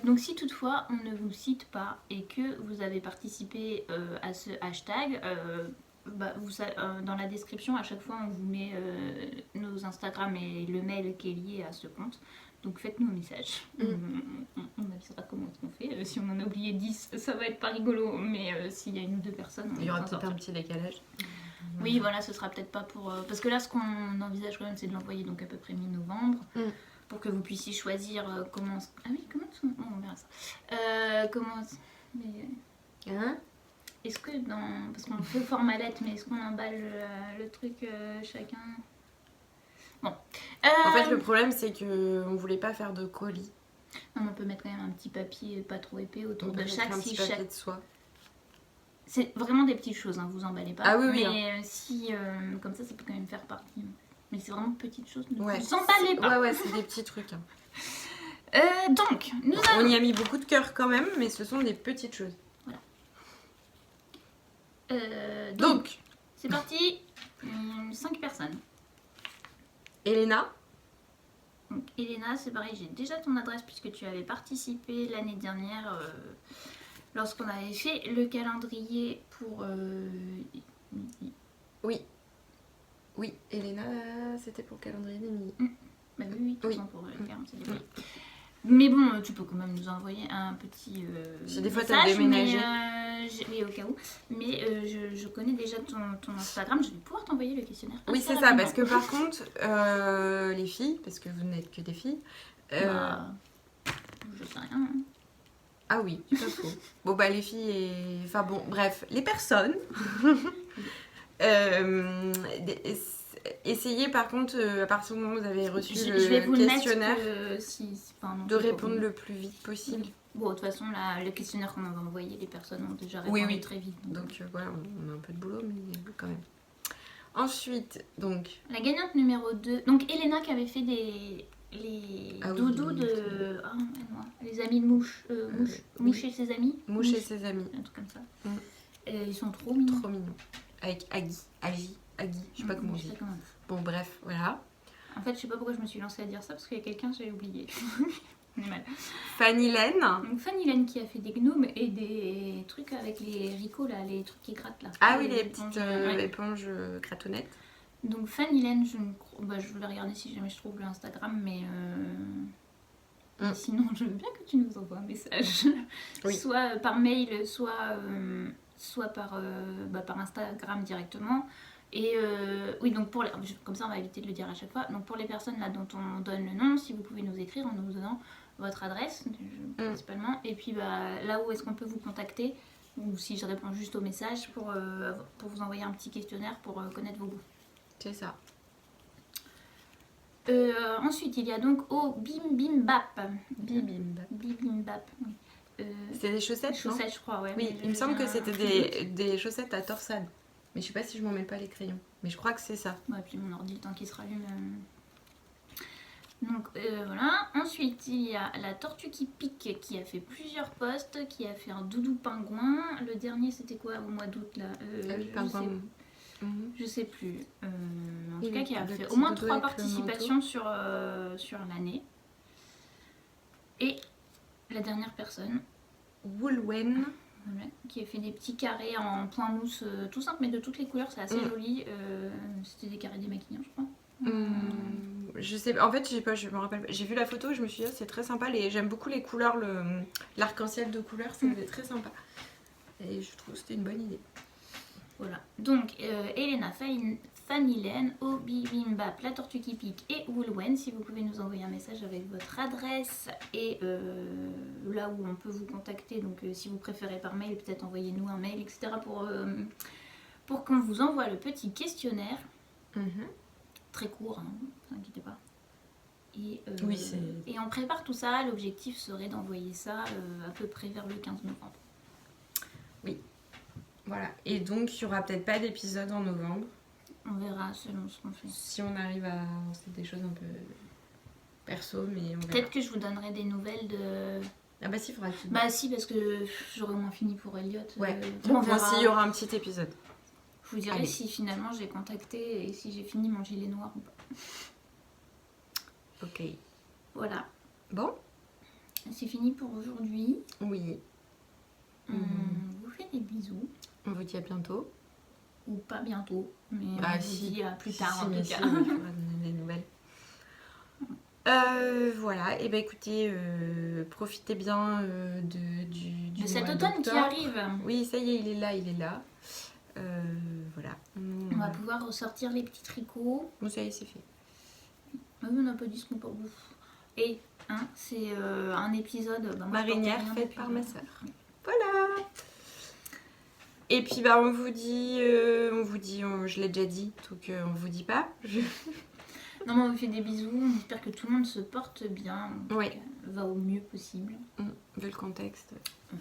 Donc si toutefois on ne vous cite pas et que vous avez participé à ce hashtag, dans la description à chaque fois on vous met nos Instagram et le mail qui est lié à ce compte. Donc faites-nous un message, on avisera comment est-ce qu'on fait. Si on en a oublié 10, ça va être pas rigolo, mais s'il y a une ou deux personnes... Il y aura peut-être un petit décalage. Oui, voilà, ce sera peut-être pas pour... parce que là, ce qu'on envisage quand même, c'est de l'envoyer donc à peu près mi-novembre, pour que vous puissiez choisir comment... Ah oui, comment... on verra ça. Comment... Mais... Hein? Est-ce que dans... Parce qu'on fait au format lettre, mais est-ce qu'on emballe le truc chacun? Bon. En fait, le problème, c'est qu'on voulait pas faire de colis. Non, mais on peut mettre quand même un petit papier pas trop épais autour de chaque... Un petit papier de soie. C'est vraiment des petites choses, hein, vous emballez pas. Ah oui, oui. Mais si, comme ça peut quand même faire partie. Mais c'est vraiment petites choses, ne ouais, vous emballez pas. Ouais, c'est des petits trucs. Hein. Donc, on y a mis beaucoup de cœur quand même, mais ce sont des petites choses. Voilà. Donc, c'est parti. 5 personnes. Elena. Donc, Elena, c'est pareil, j'ai déjà ton adresse puisque tu avais participé l'année dernière lorsqu'on avait fait le calendrier pour... Oui, Elena, c'était pour le calendrier d'Emilie. Bah oui, tout ça pour le faire, c'est débrouillé. Mais bon, tu peux quand même nous envoyer un petit si des fois message, t'as déménagé. Oui, au cas où. Mais je connais déjà ton Instagram, je vais pouvoir t'envoyer le questionnaire. Oui, c'est ça, parce que par contre, les filles, parce que vous n'êtes que des filles... je sais rien. Hein. Ah oui, c'est pas faux. Bon, bah les filles et... Enfin bon, bref, les personnes... essayez par contre, à partir du moment où vous avez reçu le questionnaire, de répondre le plus vite possible. Oui. Bon, de toute façon, là, le questionnaire qu'on avait envoyé, les personnes ont déjà répondu très vite. Donc voilà, on a un peu de boulot, mais quand même. Ensuite, donc... La gagnante numéro 2, donc Elena qui avait fait les doudous de... Ah, les amis de Mouche. Mouche et ses amis. Mouche et ses amis. Un truc comme ça. Ils sont trop mignons. Trop mignons. Avec Agui, je sais pas comment on dit. Bon, bref, voilà. En fait, je sais pas pourquoi je me suis lancée à dire ça, parce qu'il y a quelqu'un, j'ai oublié. On est mal. Fanny Laine. Donc Fanny Laine qui a fait des gnomes et des trucs avec les ricots, là, les trucs qui grattent, là. Ah oui, les petites éponges gratonnettes. Donc Fanny Laine, je vais regarder si jamais je trouve le Instagram, mais... sinon, je veux bien que tu nous envoies un message. Oui. Soit par mail, soit par Instagram directement. Et oui, donc comme ça on va éviter de le dire à chaque fois. Donc pour les personnes là dont on donne le nom, si vous pouvez nous écrire en nous donnant votre adresse principalement. Et puis là où est-ce qu'on peut vous contacter, ou si je réponds juste au message pour vous envoyer un petit questionnaire pour connaître vos goûts. C'est ça. Ensuite il y a donc Bibimbap. Bibimbap. C'est des chaussettes, chaussettes, je crois, ouais. Oui, il me semble que c'était des chaussettes à torsade. Mais je sais pas si je m'en mets pas les crayons. Mais je crois que c'est ça. Ouais, puis mon ordi, tant qu'il se rallume. Donc voilà. Ensuite, il y a la tortue qui pique qui a fait plusieurs posts, qui a fait un doudou pingouin. Le dernier, c'était quoi au mois d'août là je sais plus. En tout cas, qui a fait au moins 3 participations sur l'année. Et la dernière personne, Woolwen. voilà, qui a fait des petits carrés en point mousse tout simple, mais de toutes les couleurs, c'est assez joli. C'était des carrés démaquillants, je crois. Je sais, en fait, je me rappelle pas. J'ai vu la photo et je me suis dit, c'est très sympa. J'aime beaucoup les couleurs, l'arc-en-ciel de couleurs, c'est très sympa. Et je trouve que c'était une bonne idée. Voilà. Donc, Elena, Fanny-Laine, Obi Bimbap, La Tortue qui pique et Woolwen. Si vous pouvez nous envoyer un message avec votre adresse et là où on peut vous contacter. Donc, si vous préférez par mail, peut-être envoyez-nous un mail, etc. pour qu'on vous envoie le petit questionnaire. Très court, hein, ne vous inquiétez pas. Et, et on prépare tout ça. L'objectif serait d'envoyer ça à peu près vers le 15 novembre. Oui. Voilà. Et donc, il n'y aura peut-être pas d'épisode en novembre. On verra selon ce qu'on fait. Si on arrive à... C'est des choses un peu perso, mais on verra. Peut-être que je vous donnerai des nouvelles de... Ah bah si, il faudra que tu... Bah si, parce que j'aurai au moins fini pour Elliot. Ouais. On verra. Moi, s'il y aura un petit épisode. Je vous dirai si finalement j'ai contacté et si j'ai fini mon gilet noir ou pas. Ok. Voilà. Bon. C'est fini pour aujourd'hui. Oui. On vous fait des bisous. On vous dit à bientôt. Ou pas bientôt, mais on vous dit à plus tard en tout cas. On va donner des nouvelles. Voilà, et ben écoutez, profitez bien de cet mois automne qui arrive. Oui, ça y est, il est là. Voilà. On va pouvoir ressortir les petits tricots. Bon, ça y est, c'est fait. Ah oui, on n'a pas dit ce qu'on peut. Et c'est un épisode marinière faite par ma soeur. Voilà. Et puis bah on vous dit, je l'ai déjà dit, donc on vous dit pas. Non mais on vous fait des bisous, on espère que tout le monde se porte bien, oui. Va au mieux possible. Vu le contexte. Oui.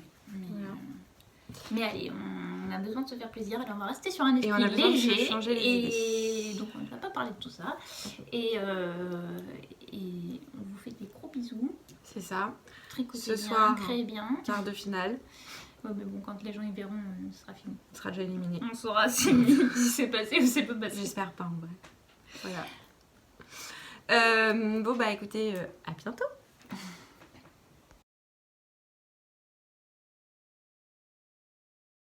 Mais allez, on a besoin de se faire plaisir, alors on va rester sur un esprit léger. Et donc on ne va pas parler de tout ça. Et on vous fait des gros bisous. C'est ça. Tricotez ce bien, soir, créez bien. Quart de finale. Ouais, mais bon, quand les gens y verront, ce sera fini. On sera déjà éliminé. On saura si c'est passé ou c'est pas passé. J'espère pas en vrai. Voilà. Bon bah écoutez, à bientôt.